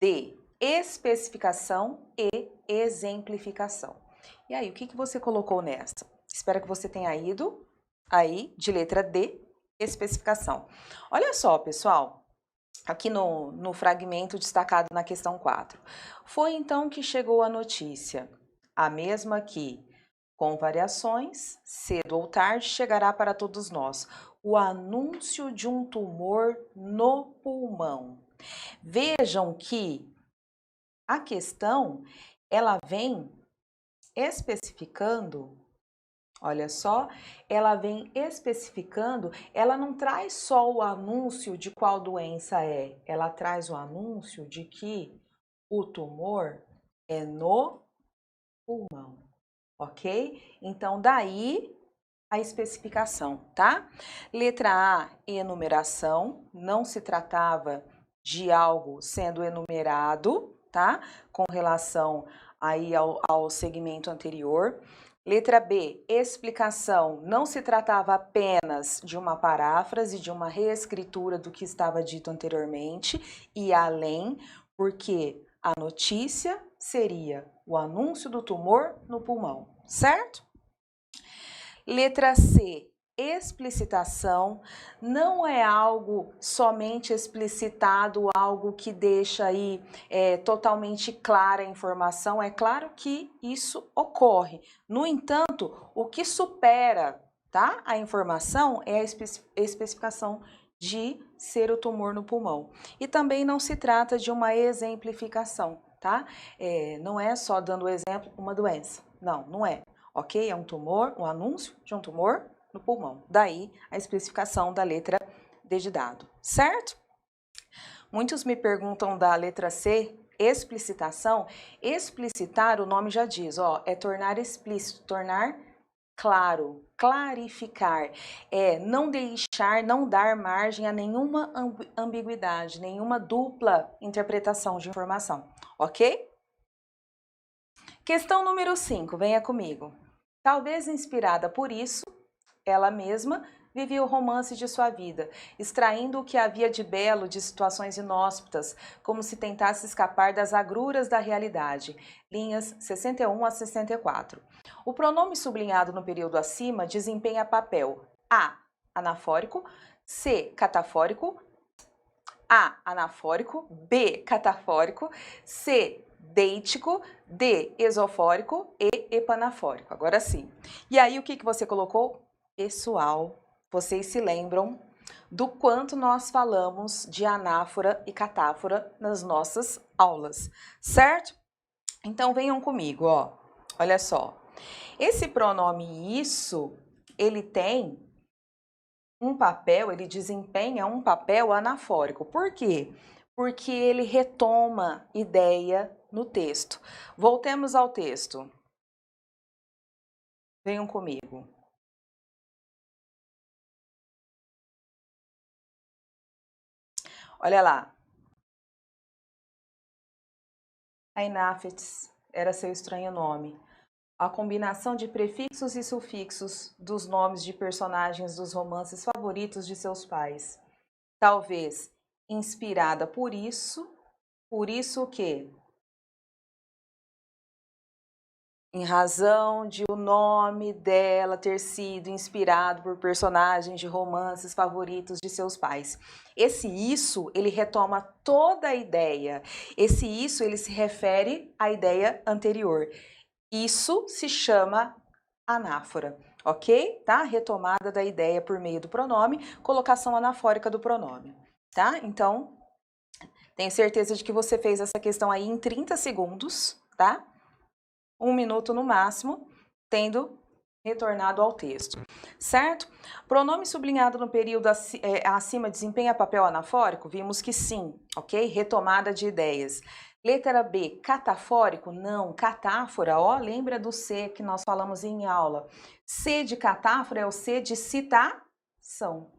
D. Especificação e exemplificação. E aí, o que você colocou nessa? Espero que você tenha ido aí de letra D, especificação. Olha só, pessoal, aqui no fragmento destacado na questão 4. Foi então que chegou a notícia, a mesma que, com variações, cedo ou tarde chegará para todos nós, o anúncio de um tumor no pulmão. Vejam que a questão, ela vem especificando, olha só, ela vem especificando, ela não traz só o anúncio de qual doença é, ela traz o anúncio de que o tumor é no pulmão, ok? Então, daí a especificação, tá? Letra A, enumeração, não se tratava de algo sendo enumerado, tá? Com relação aí ao segmento anterior. Letra B, explicação. Não se tratava apenas de uma paráfrase, de uma reescritura do que estava dito anteriormente e além, porque a notícia seria o anúncio do tumor no pulmão, certo? Letra C, explicitação. Não é algo somente explicitado, algo que deixa aí totalmente clara a informação. É claro que isso ocorre. No entanto, o que supera, tá, a informação é a especificação de ser o tumor no pulmão. E também não se trata de uma exemplificação, tá? Não é só dando exemplo uma doença. Não, não é. Ok? É um tumor, um anúncio de um tumor no pulmão. Daí a especificação da letra D de dado, certo? Muitos me perguntam da letra C, explicitação. Explicitar, o nome já diz, ó, é tornar explícito, tornar claro, clarificar, não deixar, não dar margem a nenhuma ambiguidade, nenhuma dupla interpretação de informação, ok? Questão número 5, venha comigo. Talvez inspirada por isso, ela mesma vivia o romance de sua vida, extraindo o que havia de belo de situações inóspitas, como se tentasse escapar das agruras da realidade. Linhas 61 a 64. O pronome sublinhado no período acima desempenha papel A, anafórico, C, catafórico, A, anafórico, B, catafórico, C, deítico, D, esofórico e epanafórico. Agora sim. E aí o que você colocou? Pessoal, vocês se lembram do quanto nós falamos de anáfora e catáfora nas nossas aulas, certo? Então venham comigo, ó. Olha só. Esse pronome isso, ele tem um papel, ele desempenha um papel anafórico. Por quê? Porque ele retoma ideia no texto. Voltemos ao texto. Venham comigo. Olha lá. Ainafetes era seu estranho nome. A combinação de prefixos e sufixos dos nomes de personagens dos romances favoritos de seus pais. Talvez inspirada por isso o quê? Em razão de o nome dela ter sido inspirado por personagens de romances favoritos de seus pais. Esse isso, ele retoma toda a ideia. Esse isso, ele se refere à ideia anterior. Isso se chama anáfora, ok? Tá? Retomada da ideia por meio do pronome, colocação anafórica do pronome, tá? Então, tenho certeza de que você fez essa questão aí em 30 segundos, tá? 1 minuto no máximo, tendo retornado ao texto, certo? Pronome sublinhado no período acima desempenha papel anafórico? Vimos que sim, ok? Retomada de ideias. Letra B, catafórico? Não, catáfora, ó, lembra do C que nós falamos em aula. C de catáfora é o C de citação,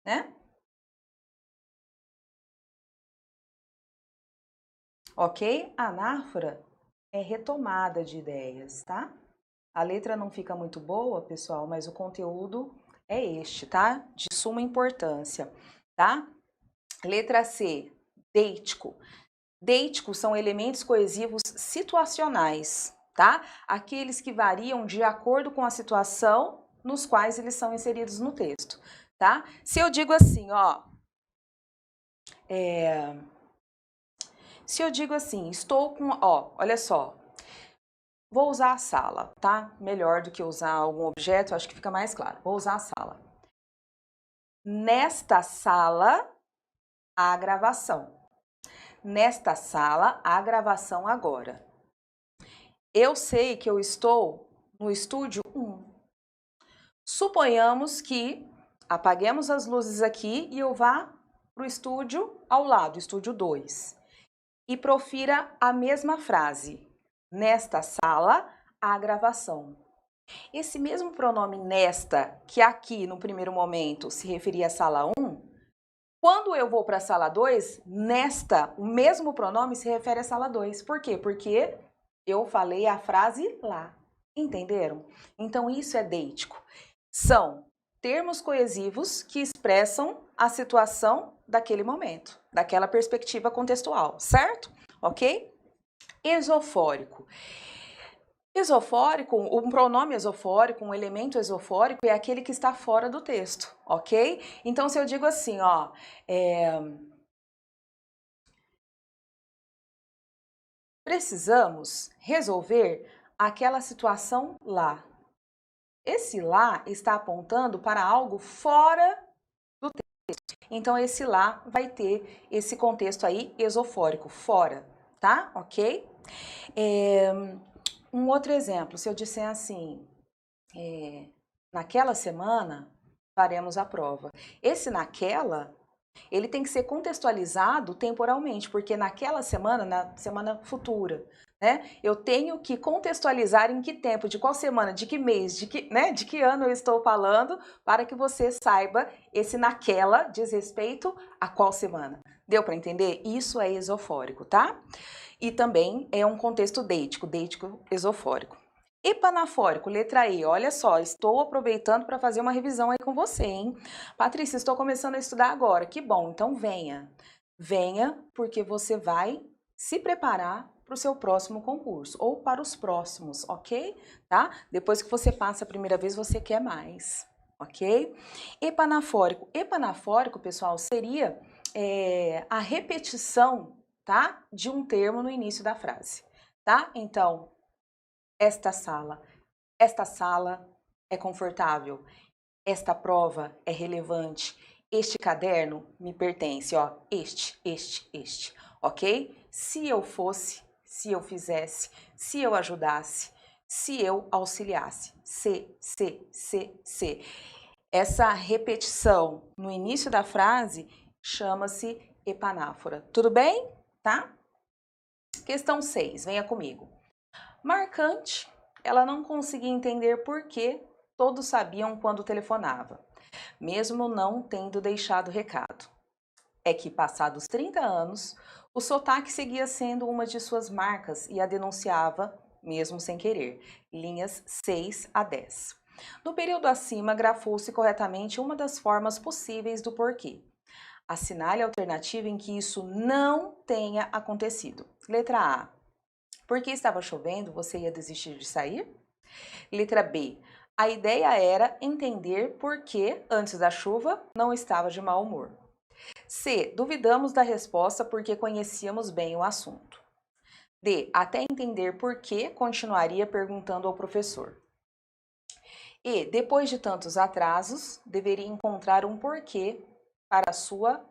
né? Ok? Anáfora é retomada de ideias, tá? A letra não fica muito boa, pessoal, mas o conteúdo é este, tá? De suma importância, tá? Letra C, deítico. Deíticos são elementos coesivos situacionais, tá? Aqueles que variam de acordo com a situação nos quais eles são inseridos no texto, tá? Se eu digo assim, ó, se eu digo assim, estou com, ó, olha só, vou usar a sala, tá? Melhor do que usar algum objeto, acho que fica mais claro. Vou usar a sala. Nesta sala, há gravação. Nesta sala, há gravação agora. Eu sei que eu estou no estúdio 1. Suponhamos que apaguemos as luzes aqui e eu vá para o estúdio ao lado, estúdio 2. E profira a mesma frase. Nesta sala, há gravação. Esse mesmo pronome nesta, que aqui no primeiro momento se referia à sala 1, quando eu vou para a sala 2, nesta, o mesmo pronome se refere à sala 2. Por quê? Porque eu falei a frase lá. Entenderam? Então isso é deítico. São termos coesivos que expressam a situação daquele momento, daquela perspectiva contextual, certo? Ok? Esofórico. Esofórico, um pronome esofórico, um elemento esofórico é aquele que está fora do texto, ok? Então, se eu digo assim, ó, precisamos resolver aquela situação lá. Esse lá está apontando para algo fora do texto. Então, esse lá vai ter esse contexto aí esofórico, fora, tá? Ok? Um outro exemplo, se eu disser assim, naquela semana faremos a prova. Esse naquela, ele tem que ser contextualizado temporalmente, porque naquela semana, na semana futura, né, eu tenho que contextualizar em que tempo, de qual semana, de que mês, de que ano eu estou falando, para que você saiba esse naquela diz respeito a qual semana. Deu para entender? Isso é esofórico, tá? E também é um contexto deítico esofórico. Epanafórico, letra E, olha só, estou aproveitando para fazer uma revisão aí com você, hein? Patrícia, estou começando a estudar agora, que bom, então venha. Venha porque você vai se preparar para o seu próximo concurso, ou para os próximos, ok? Tá? Depois que você passa a primeira vez, você quer mais, ok? Epanafórico, pessoal, seria a repetição, tá? De um termo no início da frase, tá? Então, esta sala é confortável, esta prova é relevante, este caderno me pertence, ó, este, ok? Se eu fosse, se eu fizesse, se eu ajudasse, se eu auxiliasse, se. Essa repetição no início da frase chama-se epanáfora, tudo bem? Tá? Questão 6, venha comigo. Marcante, ela não conseguia entender por que todos sabiam quando telefonava, mesmo não tendo deixado recado. É que, passados 30 anos, o sotaque seguia sendo uma de suas marcas e a denunciava, mesmo sem querer. Linhas 6 a 10. No período acima, grafou-se corretamente uma das formas possíveis do porquê. Assinale a alternativa em que isso não tenha acontecido. Letra A. Porque estava chovendo, você ia desistir de sair? Letra B. A ideia era entender por que, antes da chuva, não estava de mau humor. C. Duvidamos da resposta porque conhecíamos bem o assunto. D. Até entender por que, continuaria perguntando ao professor. E. Depois de tantos atrasos, deveria encontrar um porquê para a sua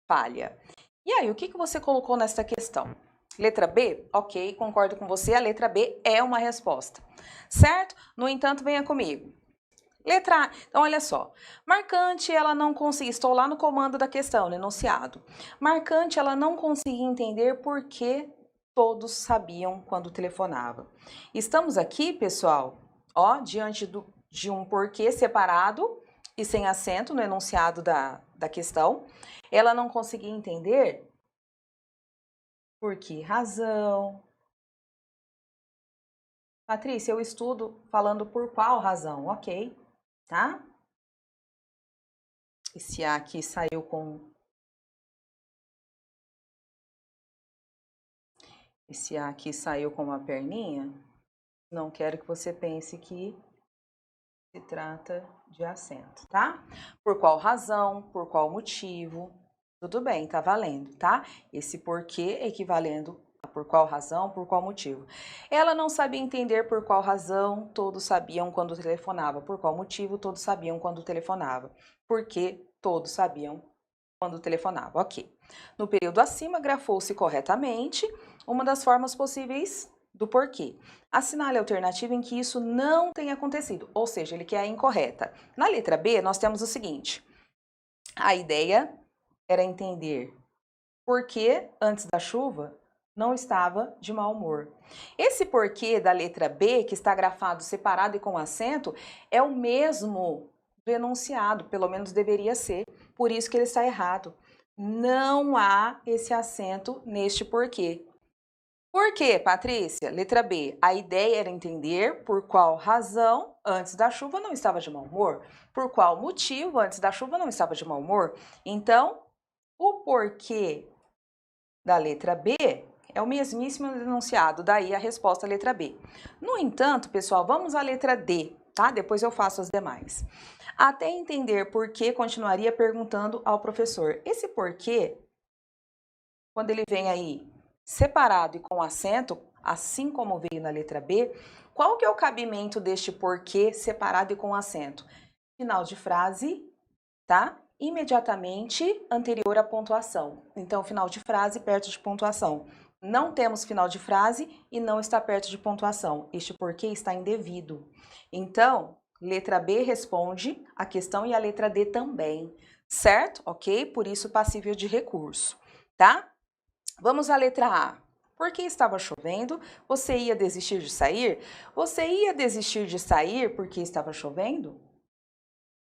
falha. E aí, o que você colocou nesta questão? Letra B? Ok, concordo com você, a letra B é uma resposta, certo? No entanto, venha comigo. Letra A, então olha só, marcante ela não conseguia, estou lá no comando da questão, no enunciado. Marcante ela não conseguia entender por que todos sabiam quando telefonava. Estamos aqui, pessoal, ó, diante de um porquê separado e sem acento no enunciado da questão. Ela não conseguia entender por que razão. Patrícia, eu estudo falando por qual razão, ok, tá? Esse A aqui saiu com... Esse A aqui saiu com uma perninha. Não quero que você pense que se trata de acento, tá? Por qual razão, por qual motivo, tudo bem, tá valendo, tá? Esse porquê equivalendo a por qual razão, por qual motivo. Ela não sabia entender por qual razão, todos sabiam quando telefonava. Por qual motivo, todos sabiam quando telefonava. Porque todos sabiam quando telefonava, ok. No período acima, grafou-se corretamente uma das formas possíveis do porquê. Assinale a alternativa em que isso não tenha acontecido, ou seja, ele quer a incorreta. Na letra B, nós temos o seguinte: a ideia era entender por que, antes da chuva, não estava de mau humor. Esse porquê da letra B, que está grafado separado e com acento, é o mesmo do enunciado, pelo menos deveria ser, por isso que ele está errado. Não há esse acento neste porquê. Por quê, Patrícia? Letra B. A ideia era entender por qual razão antes da chuva não estava de mau humor. Por qual motivo antes da chuva não estava de mau humor. Então, o porquê da letra B é o mesmíssimo enunciado, daí a resposta letra B. No entanto, pessoal, vamos à letra D, tá? Depois eu faço as demais. Até entender por que, continuaria perguntando ao professor. Esse porquê, quando ele vem aí separado e com acento, assim como veio na letra B, qual que é o cabimento deste porquê separado e com acento? Final de frase, tá? Imediatamente anterior à pontuação. Então, final de frase perto de pontuação. Não temos final de frase e não está perto de pontuação. Este porquê está indevido. Então, letra B responde a questão e a letra D também, certo? Ok? Por isso, passível de recurso, tá? Vamos à letra A. Porque estava chovendo, você ia desistir de sair? Você ia desistir de sair porque estava chovendo?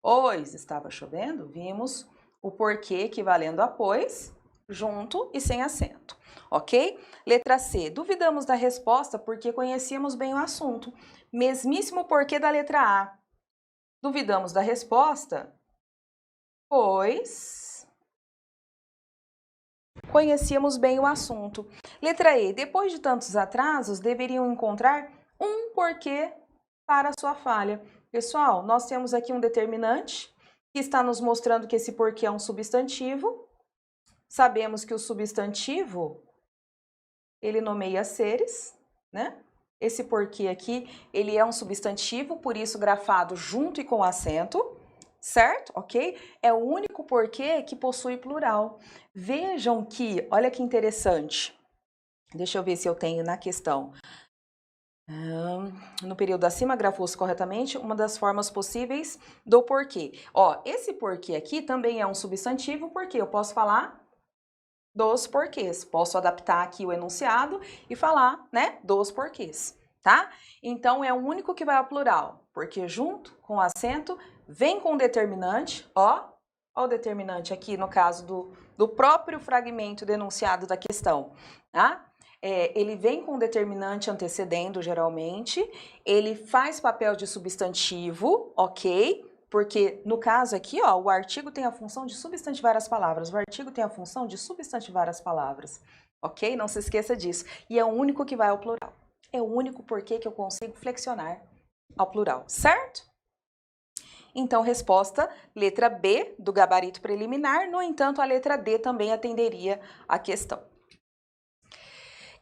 Pois estava chovendo, vimos o porquê equivalendo a pois, junto e sem acento, ok? Letra C, duvidamos da resposta porque conhecíamos bem o assunto. Mesmíssimo porquê da letra A. Duvidamos da resposta, pois conhecíamos bem o assunto. Letra E, depois de tantos atrasos, deveriam encontrar um porquê para a sua falha. Pessoal, nós temos aqui um determinante que está nos mostrando que esse porquê é um substantivo. Sabemos que o substantivo, ele nomeia seres, né? Esse porquê aqui, ele é um substantivo, por isso grafado junto e com acento, certo? Ok? É o único porquê que possui plural. Vejam que, olha que interessante. Deixa eu ver se eu tenho na questão. No período acima, grafou-se corretamente uma das formas possíveis do porquê. Ó, esse porquê aqui também é um substantivo, porque eu posso falar dos porquês. Posso adaptar aqui o enunciado e falar, né, dos porquês, tá? Então, é o único que vai ao plural, porque junto com acento, vem com determinante, ó o determinante aqui no caso do próprio fragmento do enunciado da questão, tá? Ele vem com determinante antecedendo, geralmente, ele faz papel de substantivo, ok? Porque, no caso aqui, ó, o artigo tem a função de substantivar as palavras, o artigo tem a função de substantivar as palavras, ok? Não se esqueça disso. E é o único que vai ao plural. É o único porquê que eu consigo flexionar ao plural, certo? Então, resposta, letra B do gabarito preliminar, no entanto, a letra D também atenderia a questão.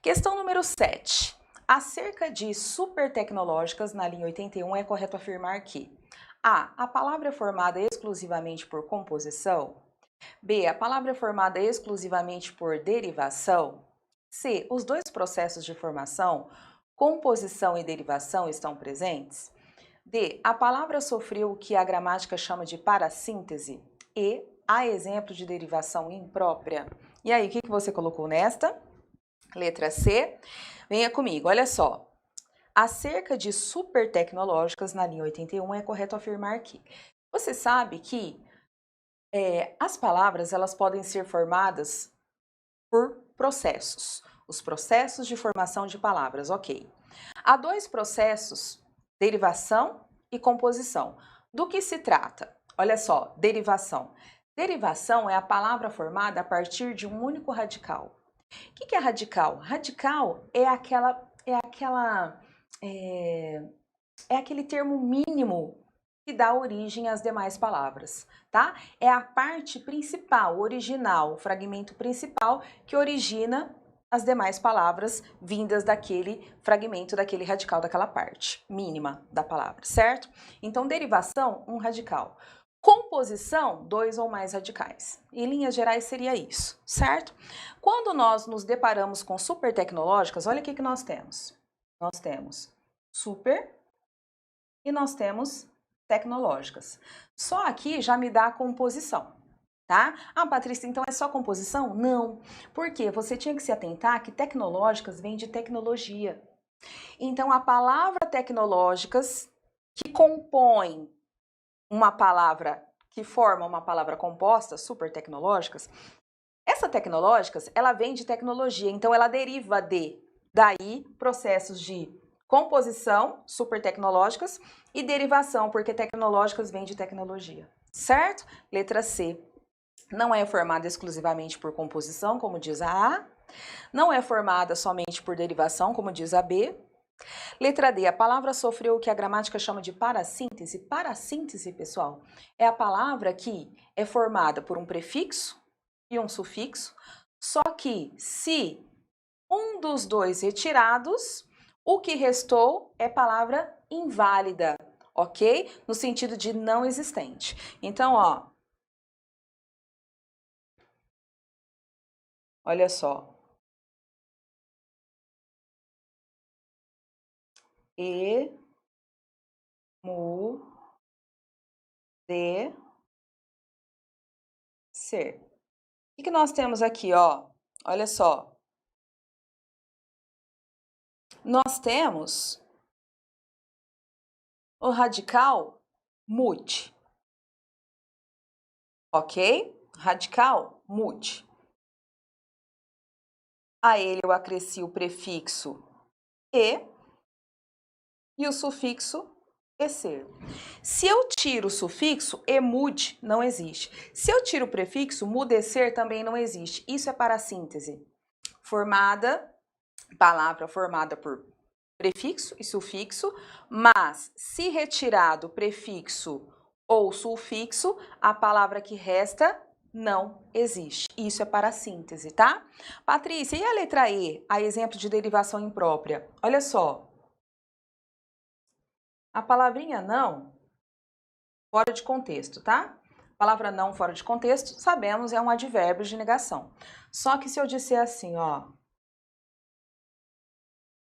Questão número 7. Acerca de supertecnológicas, na linha 81, é correto afirmar que A palavra é formada exclusivamente por composição. B, a palavra é formada exclusivamente por derivação. C, os dois processos de formação, composição e derivação, estão presentes. D, a palavra sofreu o que a gramática chama de parassíntese. E, há exemplo de derivação imprópria. E aí, o que você colocou nesta? Letra C, venha comigo, olha só. Acerca de supertecnológicas, na linha 81, é correto afirmar que você sabe que as palavras elas podem ser formadas por processos. Os processos de formação de palavras, ok. Há dois processos, derivação e composição. Do que se trata? Olha só, derivação. Derivação é a palavra formada a partir de um único radical. O que é radical? Radical é aquele termo mínimo que dá origem às demais palavras, tá? É a parte principal, original, o fragmento principal que origina as demais palavras vindas daquele fragmento, daquele radical, daquela parte mínima da palavra, certo? Então, derivação, um radical. Composição, dois ou mais radicais. Em linhas gerais seria isso, certo? Quando nós nos deparamos com supertecnológicas, olha o que nós temos. Nós temos super e nós temos tecnológicas. Só aqui já me dá a composição, tá? Ah, Patrícia, então é só composição? Não, porque você tinha que se atentar que tecnológicas vem de tecnologia. Então, a palavra tecnológicas, que compõe uma palavra, que forma uma palavra composta, super tecnológicas, essa tecnológicas, ela vem de tecnologia, então ela deriva de Daí, processos de composição, super tecnológicas, e derivação, porque tecnológicas vem de tecnologia, certo? Letra C. Não é formada exclusivamente por composição, como diz a A. Não é formada somente por derivação, como diz a B. Letra D. A palavra sofreu o que a gramática chama de parassíntese. Parassíntese, pessoal, é a palavra que é formada por um prefixo e um sufixo, só que se um dos dois retirados, o que restou é palavra inválida, ok? No sentido de não existente. Então, ó, olha só. E, mu, de, ser. O que nós temos aqui, ó? Olha só. Nós temos o radical mute, ok? Radical mute. A ele eu acresci o prefixo e o sufixo ser. Se eu tiro o sufixo, emude não existe. Se eu tiro o prefixo, mudecer também não existe. Isso é parassíntese. Palavra formada por prefixo e sufixo, mas se retirado o prefixo ou sufixo, a palavra que resta não existe. Isso é parassíntese, tá? Patrícia, e a letra E, a exemplo de derivação imprópria? Olha só. A palavrinha não, fora de contexto, tá? Palavra não fora de contexto, sabemos, é um advérbio de negação. Só que se eu disser assim, ó,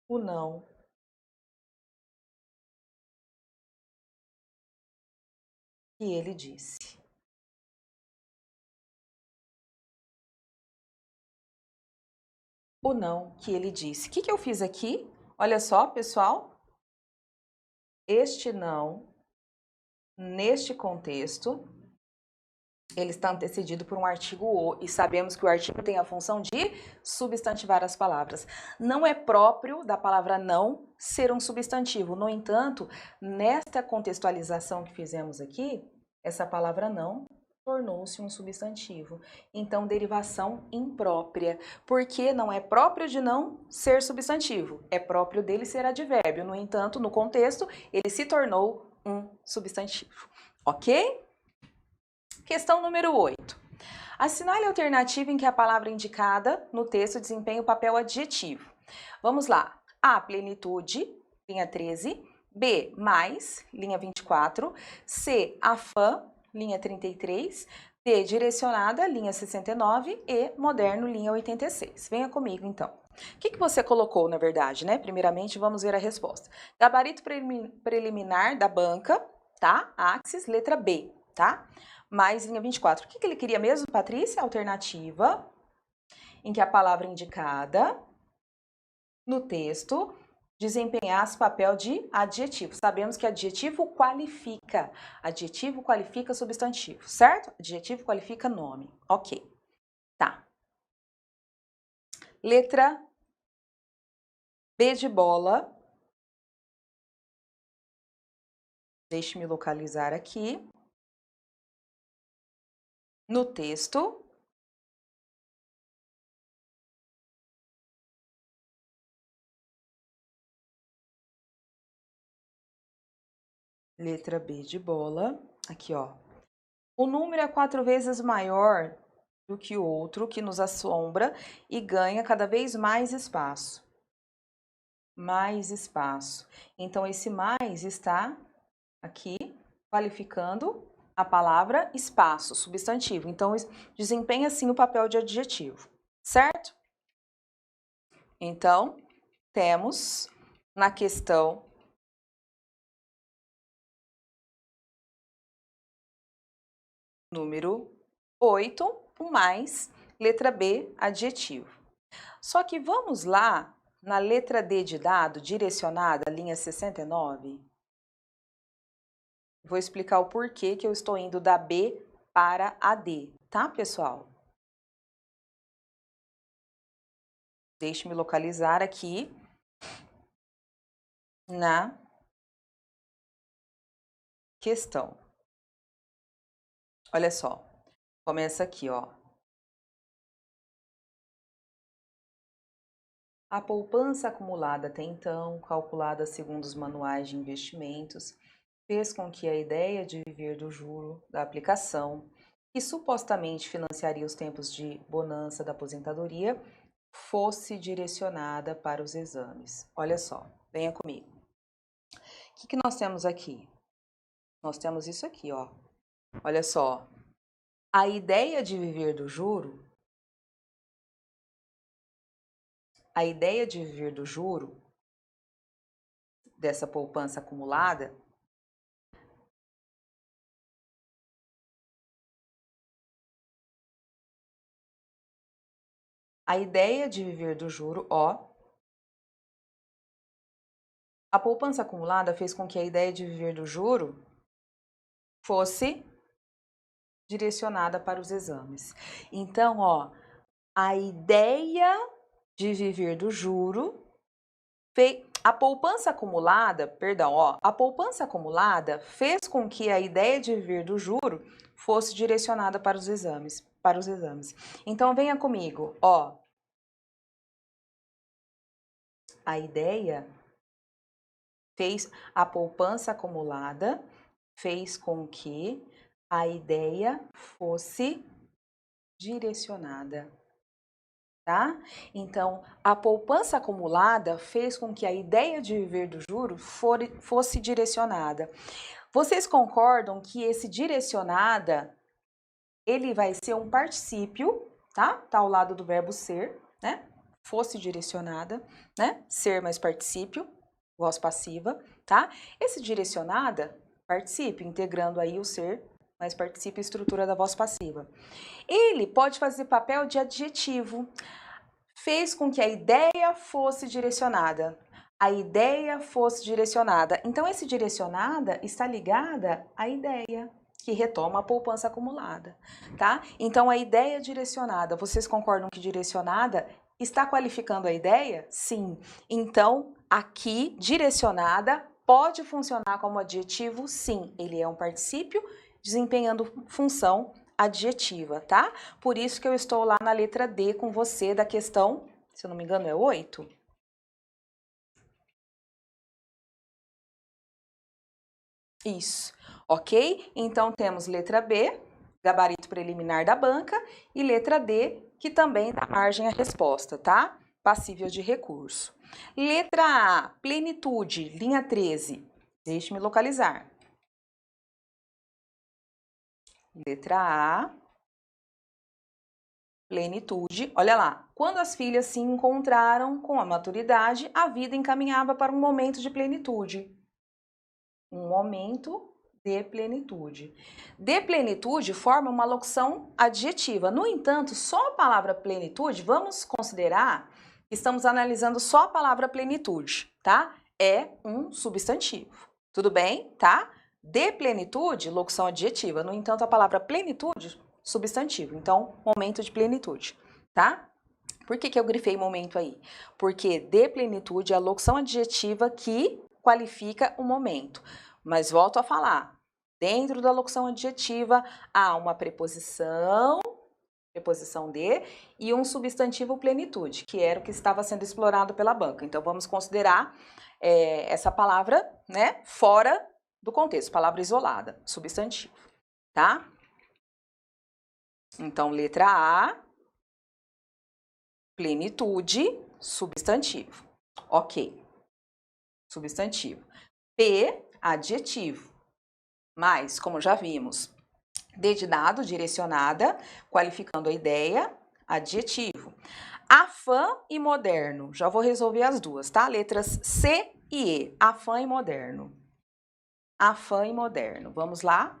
o não que ele disse. O não que ele disse. O que eu fiz aqui? Olha só, pessoal. Este não, neste contexto, ele está antecedido por um artigo o, e sabemos que o artigo tem a função de substantivar as palavras. Não é próprio da palavra não ser um substantivo. No entanto, nesta contextualização que fizemos aqui, essa palavra não tornou-se um substantivo. Então, derivação imprópria, porque não é próprio de não ser substantivo, é próprio dele ser advérbio. No entanto, no contexto, ele se tornou um substantivo. Ok? Questão número 8. Assinale a alternativa em que a palavra indicada no texto desempenha o papel adjetivo. Vamos lá. A, plenitude, linha 13. B, mais, linha 24. C, afã, linha 33. D, direcionada, linha 69. E, moderno, linha 86. Venha comigo, então. O que você colocou, na verdade, né? Primeiramente, vamos ver a resposta. Gabarito preliminar da banca, tá? Axis, letra B, tá? Mais linha 24. O que ele queria mesmo, Patrícia? Alternativa em que a palavra indicada no texto desempenhasse papel de adjetivo. Sabemos que adjetivo qualifica substantivo, certo? Adjetivo qualifica nome. Ok. Tá. Letra B de bola. Deixe-me localizar aqui. No texto. Letra B de bola. Aqui, ó. O número é 4 vezes maior do que o outro, que nos assombra e ganha cada vez mais espaço. Mais espaço. Então, esse mais está aqui qualificando a palavra espaço, substantivo. Então, desempenha sim o papel de adjetivo, certo? Então, temos na questão número 8, o mais, letra B, adjetivo. Só que vamos lá na letra D de dado, direcionada, linha 69. Vou explicar o porquê que eu estou indo da B para a D, tá, pessoal? Deixe-me localizar aqui na questão. Olha só, começa aqui, ó. A poupança acumulada até então, calculada segundo os manuais de investimentos, fez com que a ideia de viver do juro da aplicação, que supostamente financiaria os tempos de bonança da aposentadoria, fosse direcionada para os exames. Olha só, venha comigo. O que nós temos aqui? Nós temos isso aqui, ó. Olha só. A ideia de viver do juro, dessa poupança acumulada, a ideia de viver do juro, ó. A poupança acumulada fez com que a ideia de viver do juro fosse direcionada para os exames. Então, ó, a ideia de viver do juro a poupança acumulada, perdão, ó, a poupança acumulada fez com que a ideia de viver do juro fosse direcionada para os exames, Então venha comigo, ó. A ideia fez a poupança acumulada fez com que a ideia fosse direcionada, tá? Então, a poupança acumulada fez com que a ideia de viver do juro fosse direcionada. Vocês concordam que esse direcionada, ele vai ser um particípio, tá? Tá ao lado do verbo ser, né? Fosse direcionada, né? Ser mais particípio, voz passiva, tá? Esse direcionada, particípio, integrando aí o ser mais particípio e estrutura da voz passiva. Ele pode fazer papel de adjetivo. Fez com que a ideia fosse direcionada. A ideia fosse direcionada. Então, esse direcionada está ligada à ideia, que retoma a poupança acumulada, tá? Então, a ideia direcionada, vocês concordam que direcionada está qualificando a ideia? Sim. Então, aqui, direcionada pode funcionar como adjetivo? Sim. Ele é um particípio desempenhando função adjetiva, tá? Por isso que eu estou lá na letra D com você da questão, se eu não me engano, é 8. Isso, ok? Então, temos letra B, gabarito preliminar da banca, e letra D, que também dá margem à resposta, tá? Passível de recurso. Letra A, plenitude, linha 13. Deixe-me localizar. Letra A, plenitude. Olha lá, quando as filhas se encontraram com a maturidade, a vida encaminhava para um momento de plenitude. Um momento de plenitude. De plenitude forma uma locução adjetiva. No entanto, só a palavra plenitude, vamos considerar que estamos analisando só a palavra plenitude, tá? É um substantivo. Tudo bem, tá? De plenitude, locução adjetiva. No entanto, a palavra plenitude, substantivo. Então, momento de plenitude, tá? Por que eu grifei momento aí? Porque de plenitude é a locução adjetiva que qualifica o momento. Mas volto a falar, dentro da locução adjetiva há uma preposição de, e um substantivo plenitude, que era o que estava sendo explorado pela banca. Então, vamos considerar essa palavra, né, fora do contexto, palavra isolada, substantivo, tá? Então, letra A, plenitude, substantivo. Ok. Substantivo. P, adjetivo. Mas, como já vimos, D de dado, direcionada, qualificando a ideia, adjetivo. Afã e moderno. Já vou resolver as duas, tá? Letras C e E. Afã e moderno. Afã e moderno. Vamos lá?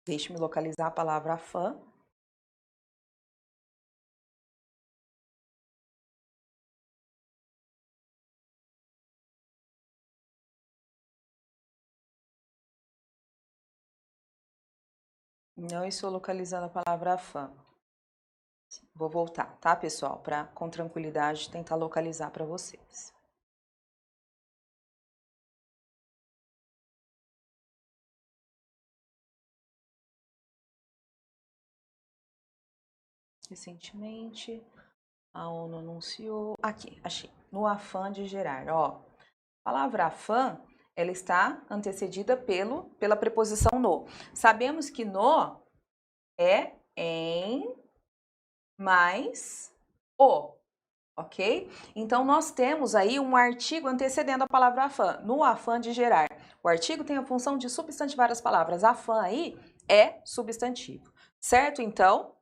Deixe-me localizar a palavra afã. Não estou localizando a palavra afã. Vou voltar, tá, pessoal? Para, com tranquilidade, tentar localizar para vocês. Recentemente, a ONU anunciou... Aqui, achei. No afã de gerar, ó. A palavra afã, ela está antecedida pela preposição no. Sabemos que no é em mais o, ok? Então, nós temos aí um artigo antecedendo a palavra afã, no afã de gerar. O artigo tem a função de substantivar as palavras. Afã aí é substantivo, certo? Então,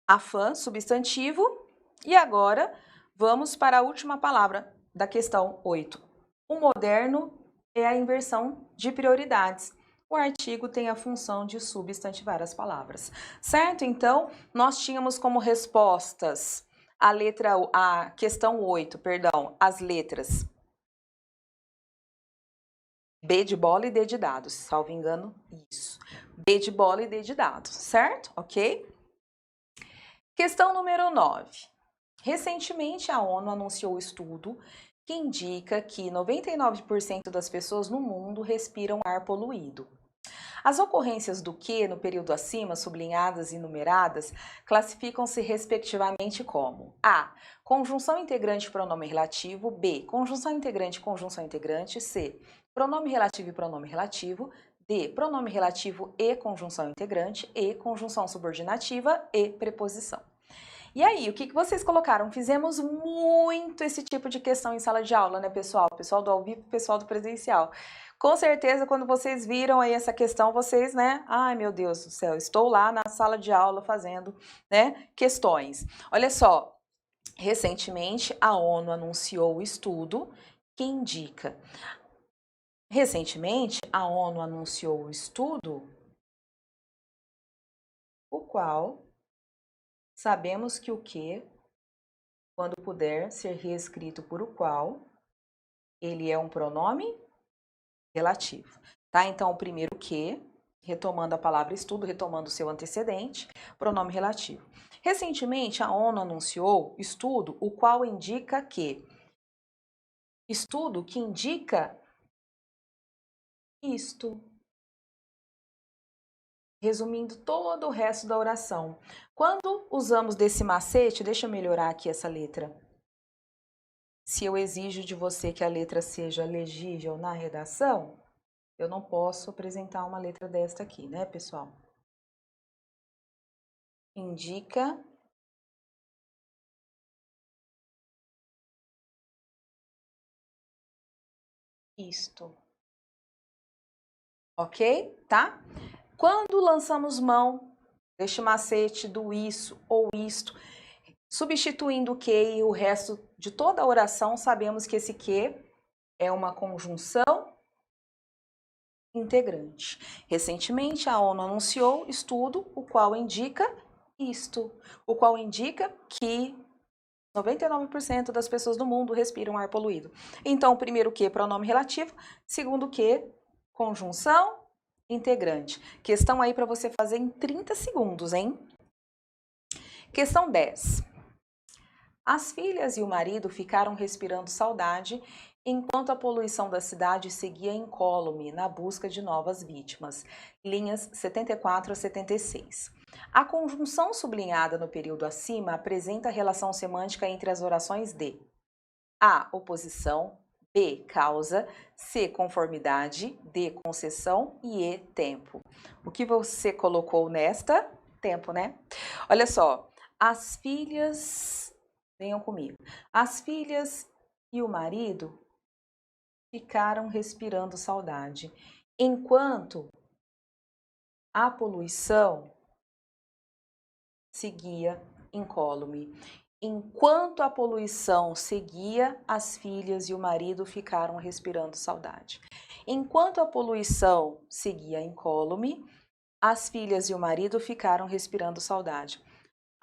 afã, substantivo. E agora, vamos para a última palavra da questão 8. O moderno é a inversão de prioridades. O artigo tem a função de substantivar as palavras, certo? Então, nós tínhamos como respostas a questão 8, perdão, as letras B de bola e D de dados, salvo engano, isso. B de bola e D de dados, certo? Ok? Questão número 9. Recentemente, a ONU anunciou um estudo que indica que 99% das pessoas no mundo respiram ar poluído. As ocorrências do que, no período acima, sublinhadas e numeradas, classificam-se respectivamente como A. Conjunção integrante pronome relativo. B. Conjunção integrante conjunção integrante. C. Pronome relativo e pronome relativo. D. Pronome relativo e conjunção integrante. E. Conjunção subordinativa e preposição. E aí, o que vocês colocaram? Fizemos muito esse tipo de questão em sala de aula, né, pessoal? Pessoal do ao vivo, pessoal do presencial. Com certeza, quando vocês viram aí essa questão, vocês, né? Ai, meu Deus do céu, estou lá na sala de aula fazendo, né, questões. Olha só, recentemente a ONU anunciou o estudo que indica. Recentemente, a ONU anunciou o estudo, o qual sabemos que o que, quando puder ser reescrito por o qual, ele é um pronome relativo, tá? Então, o primeiro que, retomando a palavra estudo, retomando o seu antecedente, pronome relativo. Recentemente, a ONU anunciou estudo, o qual indica que, estudo que indica isto. Resumindo todo o resto da oração. Quando usamos desse macete, deixa eu melhorar aqui essa letra. Se eu exijo de você que a letra seja legível na redação, eu não posso apresentar uma letra desta aqui, né, pessoal? Indica isto. Ok? Tá? Quando lançamos mão deste macete do isso ou isto, substituindo o que e o resto de toda a oração, sabemos que esse que é uma conjunção integrante. Recentemente, a ONU anunciou estudo, o qual indica isto, o qual indica que 99% das pessoas do mundo respiram ar poluído. Então, primeiro que, pronome relativo, segundo que, conjunção integrante. Questão aí para você fazer em 30 segundos, hein? Questão 10. As filhas e o marido ficaram respirando saudade enquanto a poluição da cidade seguia incólume na busca de novas vítimas. Linhas 74 a 76. A conjunção sublinhada no período acima apresenta a relação semântica entre as orações de A. Oposição, B. Causa, C. Conformidade, D. Concessão e E. Tempo. O que você colocou nesta? Tempo, né? Olha só, as filhas... Venham comigo. As filhas e o marido ficaram respirando saudade, enquanto a poluição seguia incólume. Enquanto a poluição seguia, as filhas e o marido ficaram respirando saudade. Enquanto a poluição seguia incólume, as filhas e o marido ficaram respirando saudade.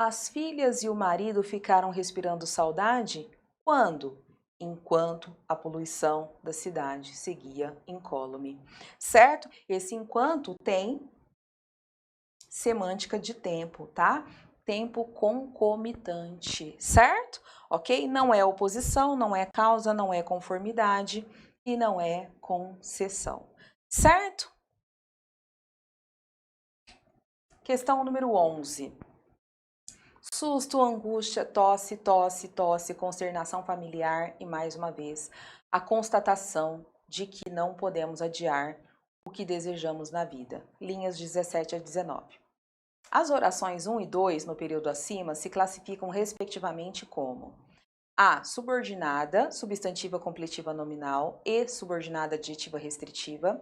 As filhas e o marido ficaram respirando saudade quando? Enquanto a poluição da cidade seguia incólume, certo? Esse enquanto tem semântica de tempo, tá? Tempo concomitante, certo? Ok? Não é oposição, não é causa, não é conformidade e não é concessão, certo? Questão número 11. Susto, angústia, tosse, tosse, tosse, consternação familiar e, mais uma vez, a constatação de que não podemos adiar o que desejamos na vida. Linhas 17 a 19. As orações 1 e 2, no período acima, se classificam respectivamente como A. Subordinada, substantiva completiva nominal e subordinada adjetiva restritiva.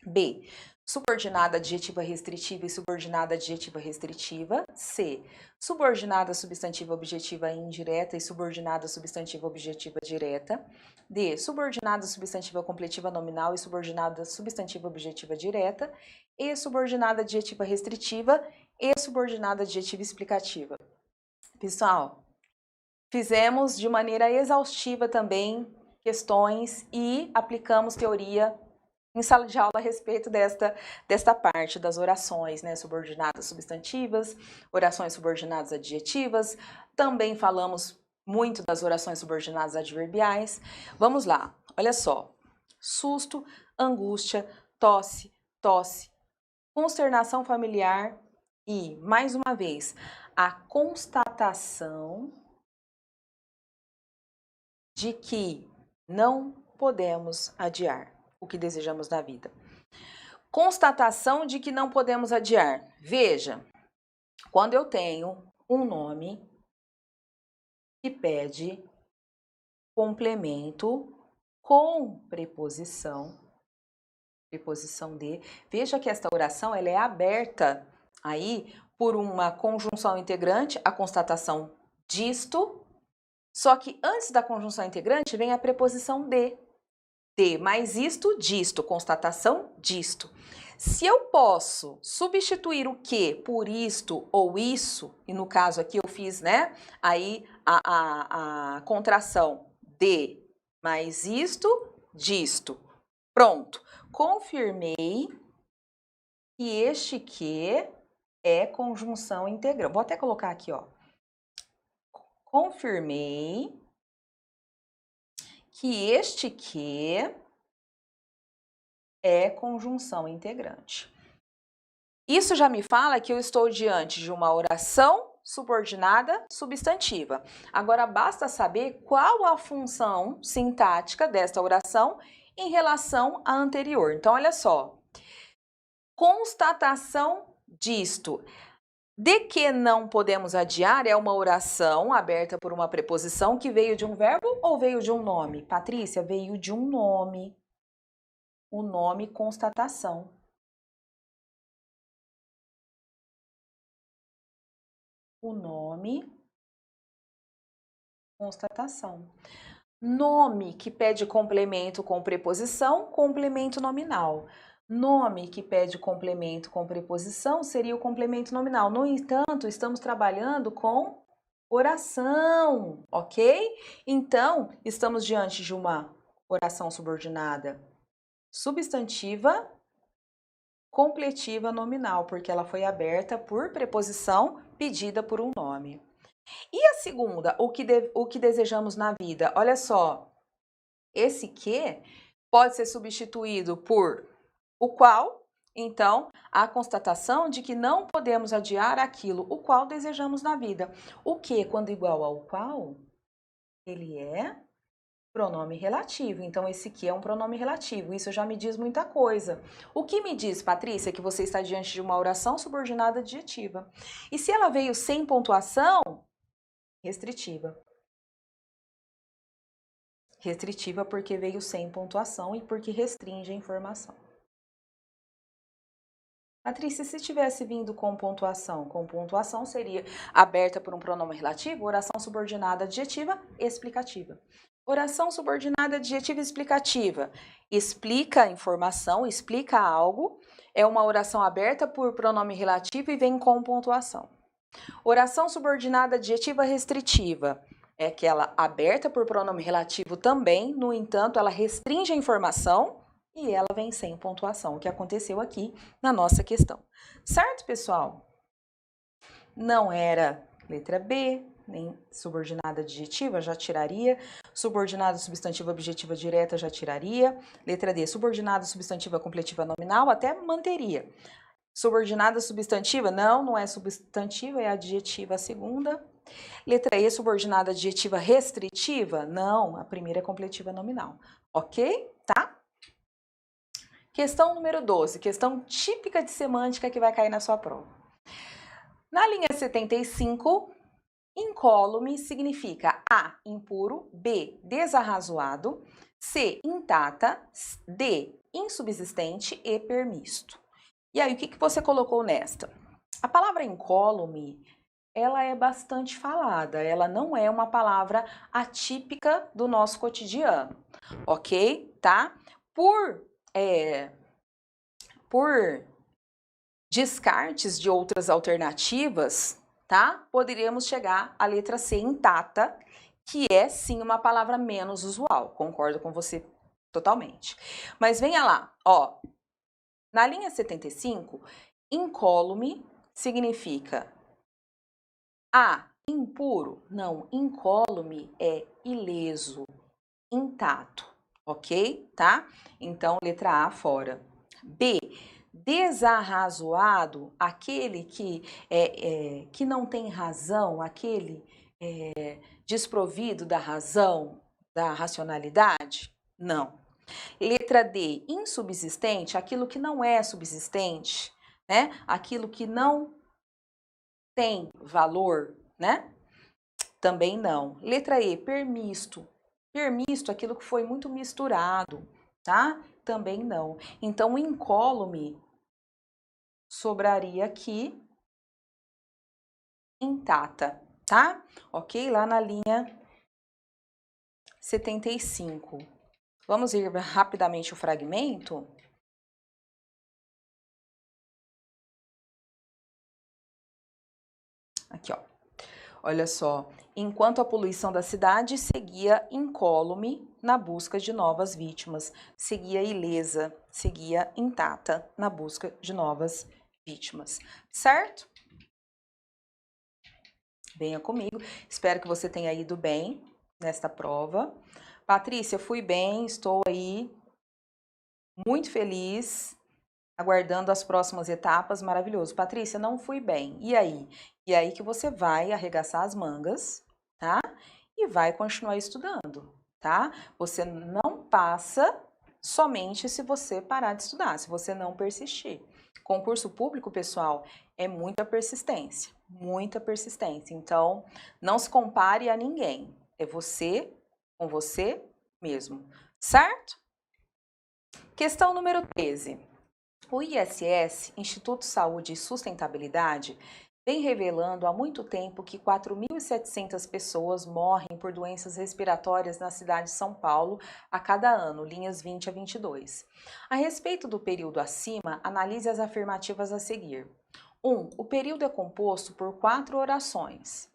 B. Subordinada adjetiva restritiva e subordinada adjetiva restritiva. C. Subordinada substantiva objetiva indireta e subordinada substantiva objetiva direta. D. Subordinada substantiva completiva nominal e subordinada substantiva objetiva direta. E subordinada adjetiva restritiva e subordinada adjetiva explicativa. Pessoal, fizemos de maneira exaustiva também questões e aplicamos teoria em sala de aula a respeito desta parte das orações, né? Subordinadas substantivas, orações subordinadas adjetivas. Também falamos muito das orações subordinadas adverbiais. Vamos lá, olha só. Susto, angústia, tosse, tosse, consternação familiar e, mais uma vez, a constatação de que não podemos adiar o que desejamos na vida. Constatação de que não podemos adiar. Veja, quando eu tenho um nome que pede complemento com preposição de, veja que esta oração ela é aberta aí por uma conjunção integrante, a constatação disto, só que antes da conjunção integrante vem a preposição de mais isto, disto, constatação disto. Se eu posso substituir o que por isto ou isso, e no caso aqui eu fiz, né, aí a contração de mais isto, disto. Pronto. Confirmei que este que é conjunção integral. Vou até colocar aqui, ó. Confirmei que este que é conjunção integrante. Isso já me fala que eu estou diante de uma oração subordinada substantiva. Agora basta saber qual a função sintática desta oração em relação à anterior. Então, olha só. Constatação disto. De que não podemos adiar é uma oração aberta por uma preposição que veio de um verbo ou veio de um nome? Patrícia, veio de um nome. O nome constatação. O nome constatação. Nome que pede complemento com preposição, complemento nominal. Nome que pede complemento com preposição seria o complemento nominal. No entanto, estamos trabalhando com oração, ok? Então, estamos diante de uma oração subordinada substantiva completiva nominal, porque ela foi aberta por preposição pedida por um nome. E a segunda, o que desejamos na vida? Olha só, esse que pode ser substituído por o qual, então, a constatação de que não podemos adiar aquilo, o qual desejamos na vida. O que, quando igual ao qual, ele é pronome relativo. Então, esse que é um pronome relativo. Isso já me diz muita coisa. O que me diz, Patrícia, que você está diante de uma oração subordinada adjetiva. E se ela veio sem pontuação, restritiva. Restritiva porque veio sem pontuação e porque restringe a informação. Patrícia, se tivesse vindo com pontuação seria aberta por um pronome relativo, oração subordinada adjetiva explicativa. Oração subordinada adjetiva explicativa. Explica a informação, explica algo. É uma oração aberta por pronome relativo e vem com pontuação. Oração subordinada adjetiva restritiva. É aquela aberta por pronome relativo também, no entanto, ela restringe a informação, e ela vem sem pontuação, o que aconteceu aqui na nossa questão. Certo, pessoal? Não era letra B, nem subordinada adjetiva, já tiraria. Subordinada substantiva objetiva direta, já tiraria. Letra D, subordinada substantiva completiva nominal, até manteria. Subordinada substantiva, não é substantiva, é adjetiva a segunda. Letra E, subordinada adjetiva restritiva, não, a primeira é completiva nominal. Ok? Tá? Questão número 12, questão típica de semântica que vai cair na sua prova. Na linha 75, incólume significa A, impuro, B, desarrazoado, C, intata, D, insubsistente e permisto. E aí, o que você colocou nesta? A palavra incólume, ela é bastante falada, ela não é uma palavra atípica do nosso cotidiano, ok? Tá? Por descartes de outras alternativas, tá? Poderíamos chegar à letra C, intata, que é sim uma palavra menos usual. Concordo com você totalmente. Mas venha lá, ó. Na linha 75, incólume significa A, impuro? Não, incólume é ileso, intacto, ok? Tá? Então, letra A fora. B, desarrazoado, aquele que não tem razão, aquele desprovido da razão, da racionalidade? Não. Letra D, insubsistente, aquilo que não é subsistente, né? Aquilo que não tem valor, né? Também não. Letra E, permisto. Permisto, aquilo que foi muito misturado, tá? Também não. Então, incólume sobraria aqui intata, tá? Ok? Lá na linha 75. Vamos ver rapidamente o fragmento? Aqui, ó. Olha só. Enquanto a poluição da cidade seguia incólume na busca de novas vítimas, seguia ilesa, seguia intacta na busca de novas vítimas. Certo? Venha comigo. Espero que você tenha ido bem nesta prova. Patrícia, fui bem, estou aí muito feliz, aguardando as próximas etapas, maravilhoso. Patrícia, não fui bem, e aí? E aí que você vai arregaçar as mangas, tá? E vai continuar estudando, tá? Você não passa somente se você parar de estudar, se você não persistir. Concurso público, pessoal, é muita persistência, muita persistência. Então, não se compare a ninguém, é você com você mesmo, certo? Questão número 13. O ISS, Instituto Saúde e Sustentabilidade, vem revelando há muito tempo que 4.700 pessoas morrem por doenças respiratórias na cidade de São Paulo a cada ano, linhas 20 a 22. A respeito do período acima, analise as afirmativas a seguir. 1. O período é composto por 4 orações.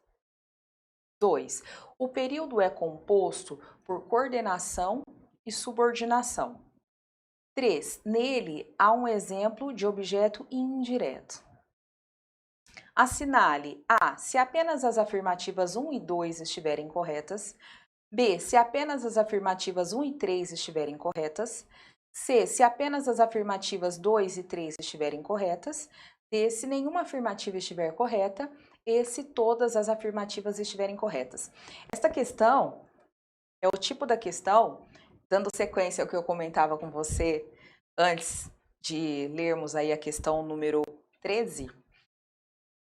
2. O período é composto por coordenação e subordinação. 3. Nele há um exemplo de objeto indireto. Assinale A. Se apenas as afirmativas 1 e 2 estiverem corretas. B. Se apenas as afirmativas 1 e 3 estiverem corretas. C. Se apenas as afirmativas 2 e 3 estiverem corretas. D. Se nenhuma afirmativa estiver correta. E se todas as afirmativas estiverem corretas. Esta questão é o tipo da questão, dando sequência ao que eu comentava com você antes de lermos aí a questão número 13,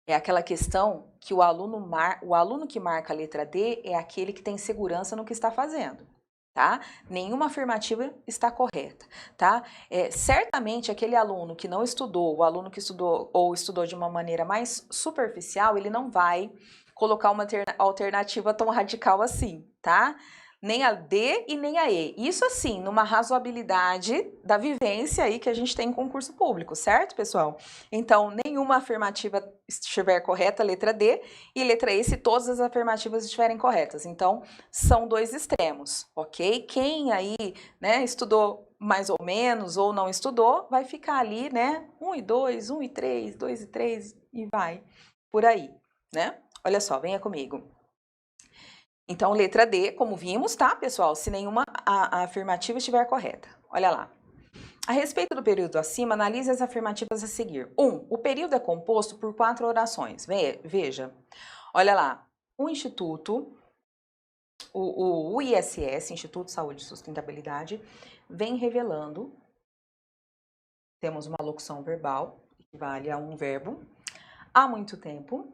é aquela questão que o aluno que marca a letra D é aquele que tem segurança no que está fazendo, tá? Nenhuma afirmativa está correta, tá? Certamente aquele aluno que não estudou, o aluno que estudou ou estudou de uma maneira mais superficial, ele não vai colocar uma alternativa tão radical assim, tá? Nem a D e nem a E. Isso assim, numa razoabilidade da vivência aí que a gente tem em concurso público, certo, pessoal? Então, nenhuma afirmativa estiver correta, letra D, e letra E se todas as afirmativas estiverem corretas. Então, são dois extremos, ok? Quem aí, né, estudou mais ou menos, ou não estudou, vai ficar ali, né? 1 e 2, 1 e 3, 2 e 3 e vai por aí, né? Olha só, venha comigo. Então, letra D, como vimos, tá, pessoal? Se nenhuma a afirmativa estiver correta. Olha lá. A respeito do período acima, analise as afirmativas a seguir. 1. O período é composto por 4 orações. Veja, olha lá. O Instituto, o ISS, Instituto de Saúde e Sustentabilidade, vem revelando, temos uma locução verbal, que equivale a um verbo, há muito tempo,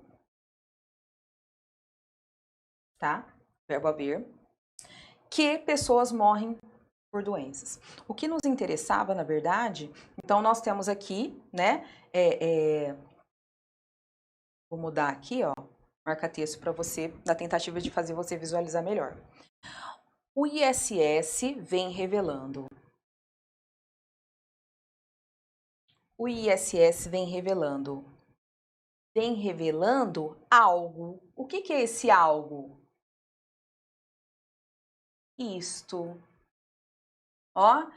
tá? Verbo haver, que pessoas morrem por doenças. O que nos interessava, na verdade, então nós temos aqui, né, vou mudar aqui, ó, marca-texto para você, na tentativa de fazer você visualizar melhor. O ISS vem revelando. O ISS vem revelando. Vem revelando algo. O que é esse algo? Isto. Ó,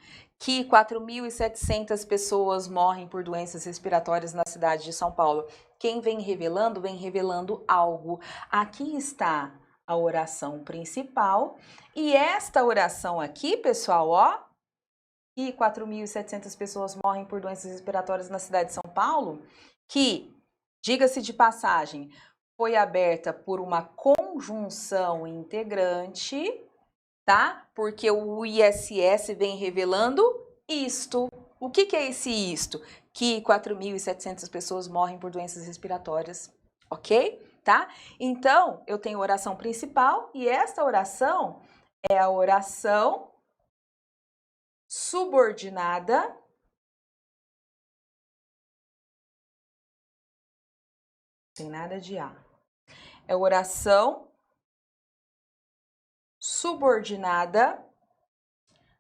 que 4.700 pessoas morrem por doenças respiratórias na cidade de São Paulo. Quem vem revelando algo. Aqui está a oração principal. E esta oração aqui, pessoal, ó, que 4.700 pessoas morrem por doenças respiratórias na cidade de São Paulo, que, diga-se de passagem, foi aberta por uma conjunção integrante, tá? Porque o ISS vem revelando isto. O que é esse isto? Que 4.700 pessoas morrem por doenças respiratórias, ok? Tá? Então, eu tenho oração principal e esta oração é a oração subordinada tem nada de A. É oração subordinada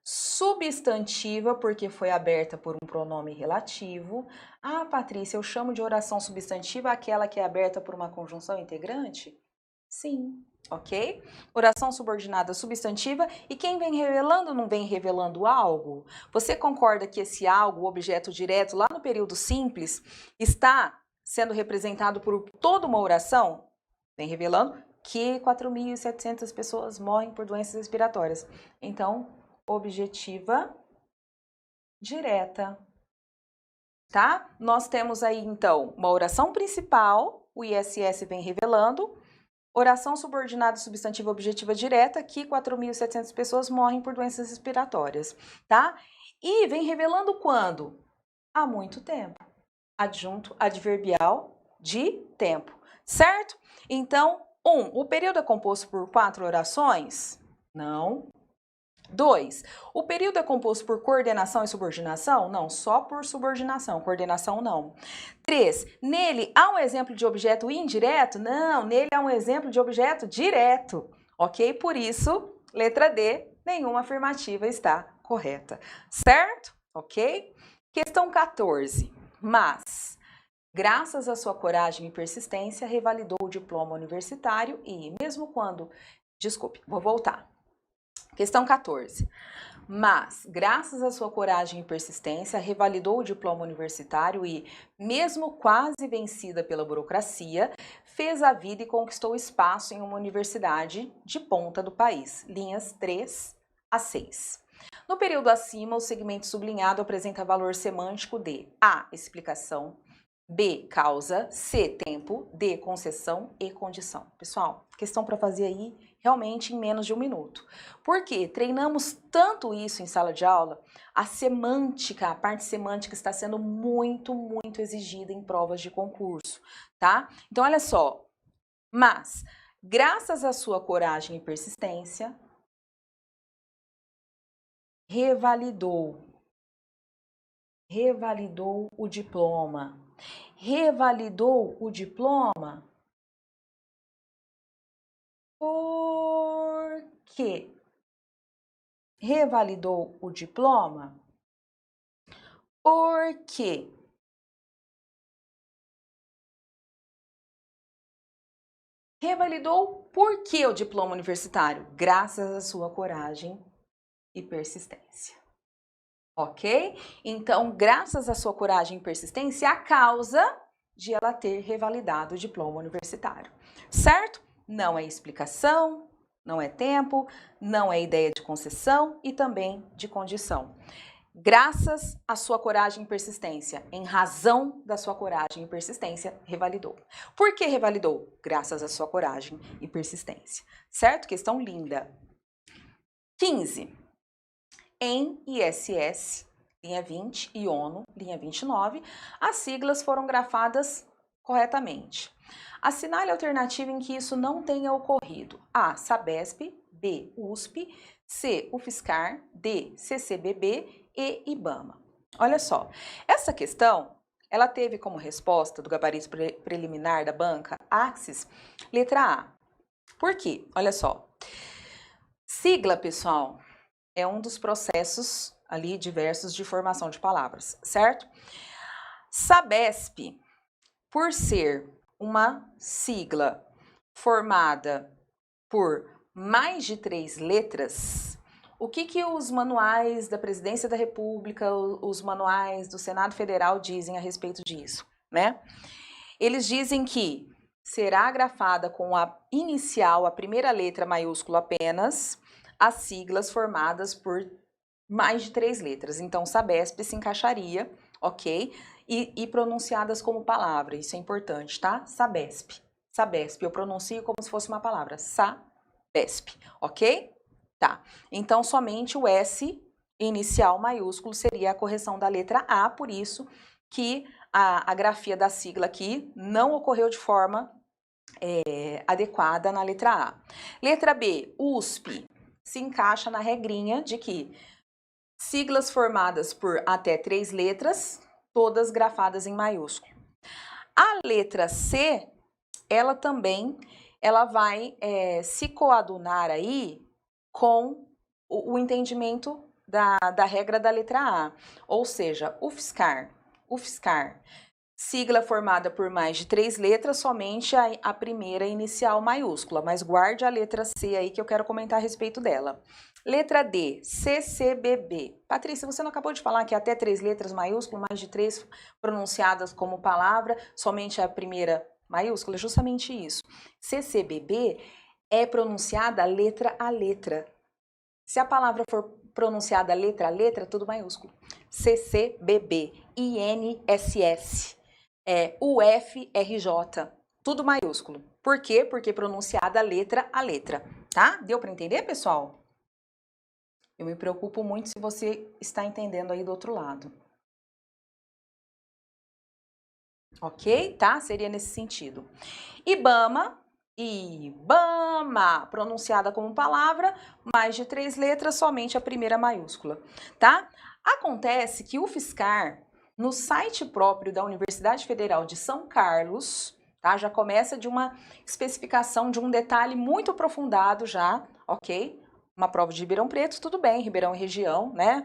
substantiva, porque foi aberta por um pronome relativo. Ah, Patrícia, eu chamo de oração substantiva aquela que é aberta por uma conjunção integrante? Sim, ok? Oração subordinada substantiva. E quem vem revelando não vem revelando algo? Você concorda que esse algo, o objeto direto, lá no período simples, está sendo representado por toda uma oração? Vem revelando que 4.700 pessoas morrem por doenças respiratórias. Então, objetiva direta, tá? Nós temos aí, então, uma oração principal, o ISS vem revelando, oração subordinada substantiva objetiva direta, que 4.700 pessoas morrem por doenças respiratórias, tá? E vem revelando quando? Há muito tempo. Adjunto adverbial de tempo, certo? Então, o período é composto por 4 orações? Não. 2. O período é composto por coordenação e subordinação? Não, só por subordinação, coordenação não. 3. Nele há um exemplo de objeto indireto? Não, nele há um exemplo de objeto direto, ok? Por isso, letra D, nenhuma afirmativa está correta, certo? Ok? Questão 14. Mas, graças à sua coragem e persistência, revalidou o diploma universitário e, mesmo quando... Desculpe, vou voltar. Questão 14. Mas, graças à sua coragem e persistência, revalidou o diploma universitário e, mesmo quase vencida pela burocracia, fez a vida e conquistou espaço em uma universidade de ponta do país. Linhas 3 a 6. No período acima, o segmento sublinhado apresenta valor semântico de A. Explicação, B. Causa, C. Tempo, D. Concessão e condição. Pessoal, questão para fazer aí realmente em menos de um minuto. Porque treinamos tanto isso em sala de aula, a semântica, a parte semântica está sendo muito exigida em provas de concurso, tá? Então, olha só. Mas, graças à sua coragem e persistência, revalidou o diploma. Revalidou o diploma por quê? Revalidou o diploma por quê? Revalidou por que o diploma universitário? Graças à sua coragem e persistência. Ok? Então, graças à sua coragem e persistência, a causa de ela ter revalidado o diploma universitário. Certo? Não é explicação, não é tempo, não é ideia de concessão e também de condição. Graças à sua coragem e persistência, em razão da sua coragem e persistência, revalidou. Por que revalidou? Graças à sua coragem e persistência. Certo? Questão linda. 15. Em ISS, linha 20, e ONU, linha 29, as siglas foram grafadas corretamente. Assinale a alternativa em que isso não tenha ocorrido. A. Sabesp, B. USP, C. UFSCar, D. CCBB e IBAMA. Olha só, essa questão, ela teve como resposta do gabarito preliminar da banca Axis, letra A. Por quê? Olha só, sigla, pessoal, é um dos processos ali diversos de formação de palavras, certo? Sabesp, por ser uma sigla formada por mais de 3 letras, o que os manuais da Presidência da República, os manuais do Senado Federal dizem a respeito disso, né? Eles dizem que será grafada com a inicial, a primeira letra maiúscula apenas, as siglas formadas por mais de 3 letras. Então, Sabesp se encaixaria, ok? E pronunciadas como palavra, isso é importante, tá? Sabesp. Sabesp, eu pronuncio como se fosse uma palavra. Sabesp, ok? Tá. Então, somente o S inicial maiúsculo seria a correção da letra A, por isso que a grafia da sigla aqui não ocorreu de forma adequada na letra A. Letra B, USP, se encaixa na regrinha de que siglas formadas por até 3 letras, todas grafadas em maiúsculo. A letra C, ela também vai se coadunar aí com o entendimento da regra da letra A, ou seja, UFSCar, sigla formada por mais de 3 letras, somente a primeira inicial maiúscula, mas guarde a letra C aí que eu quero comentar a respeito dela. Letra D, CCBB. Patrícia, você não acabou de falar que até 3 letras maiúsculas, mais de 3 pronunciadas como palavra, somente a primeira maiúscula? Justamente isso. CCBB é pronunciada letra a letra. Se a palavra for pronunciada letra a letra, tudo maiúsculo. CCBB, INSS, UFRJ, tudo maiúsculo. Por quê? Porque pronunciada letra a letra, tá? Deu para entender, pessoal? Eu me preocupo muito se você está entendendo aí do outro lado. Ok? Tá? Seria nesse sentido. IBAMA, pronunciada como palavra, mais de 3 letras, somente a primeira maiúscula, tá? Acontece que o UFSCar, no site próprio da Universidade Federal de São Carlos, tá? Já começa de uma especificação, de um detalhe muito aprofundado já, ok? Uma prova de Ribeirão Preto, tudo bem, Ribeirão e região, né?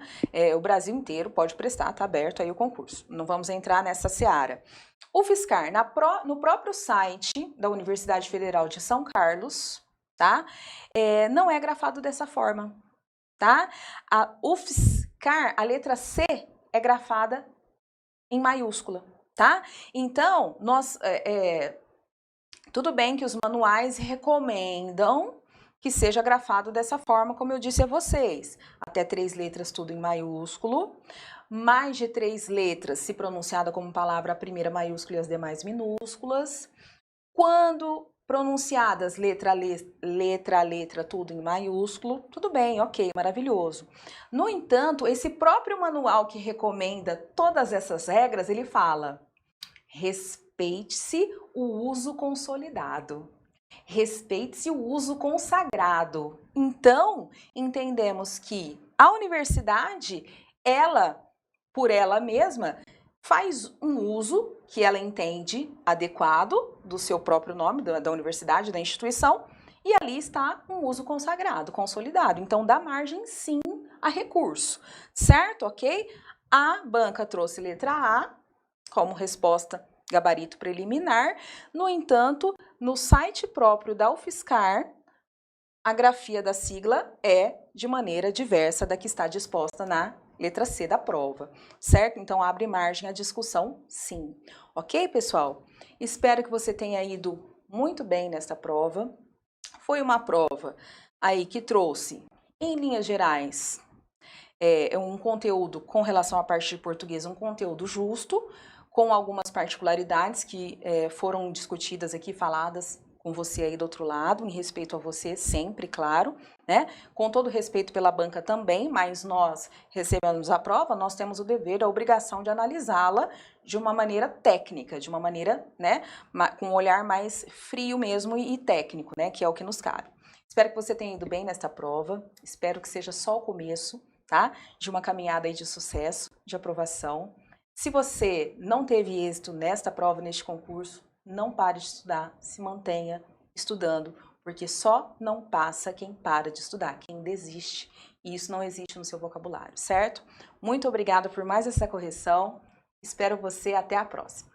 O Brasil inteiro pode prestar, tá aberto aí o concurso. Não vamos entrar nessa seara. O UFSCar, no próprio site da Universidade Federal de São Carlos, tá? Não é grafado dessa forma, tá? A UFSCar, a letra C é grafada em maiúscula, tá? Então, tudo bem que os manuais recomendam que seja grafado dessa forma, como eu disse a vocês. Até 3 letras, tudo em maiúsculo. Mais de 3 letras, se pronunciada como palavra, a primeira maiúscula e as demais minúsculas. Quando pronunciadas letra a letra, tudo em maiúsculo, tudo bem, ok, maravilhoso. No entanto, esse próprio manual que recomenda todas essas regras, ele fala: respeite-se o uso consolidado. Respeite-se o uso consagrado. Então, entendemos que a universidade, ela, por ela mesma, faz um uso que ela entende adequado do seu próprio nome, da universidade, da instituição, e ali está um uso consagrado, consolidado. Então, dá margem, sim, a recurso, certo? Ok? A banca trouxe letra A como resposta gabarito preliminar. No entanto, no site próprio da UFSCar, a grafia da sigla é de maneira diversa da que está disposta na letra C da prova, certo? Então, abre margem à discussão, sim. Ok, pessoal? Espero que você tenha ido muito bem nesta prova. Foi uma prova aí que trouxe, em linhas gerais, um conteúdo com relação à parte de português, um conteúdo justo, com algumas particularidades que foram discutidas aqui, faladas com você aí do outro lado, em respeito a você sempre, claro, né? Com todo respeito pela banca também, mas nós recebemos a prova, nós temos o dever, a obrigação de analisá-la de uma maneira técnica, de uma maneira, né, com um olhar mais frio mesmo e técnico, né, que é o que nos cabe. Espero que você tenha ido bem nesta prova, espero que seja só o começo, tá? De uma caminhada aí de sucesso, de aprovação. Se você não teve êxito nesta prova, neste concurso, não pare de estudar, se mantenha estudando, porque só não passa quem para de estudar, quem desiste, e isso não existe no seu vocabulário, certo? Muito obrigada por mais essa correção, espero você até a próxima.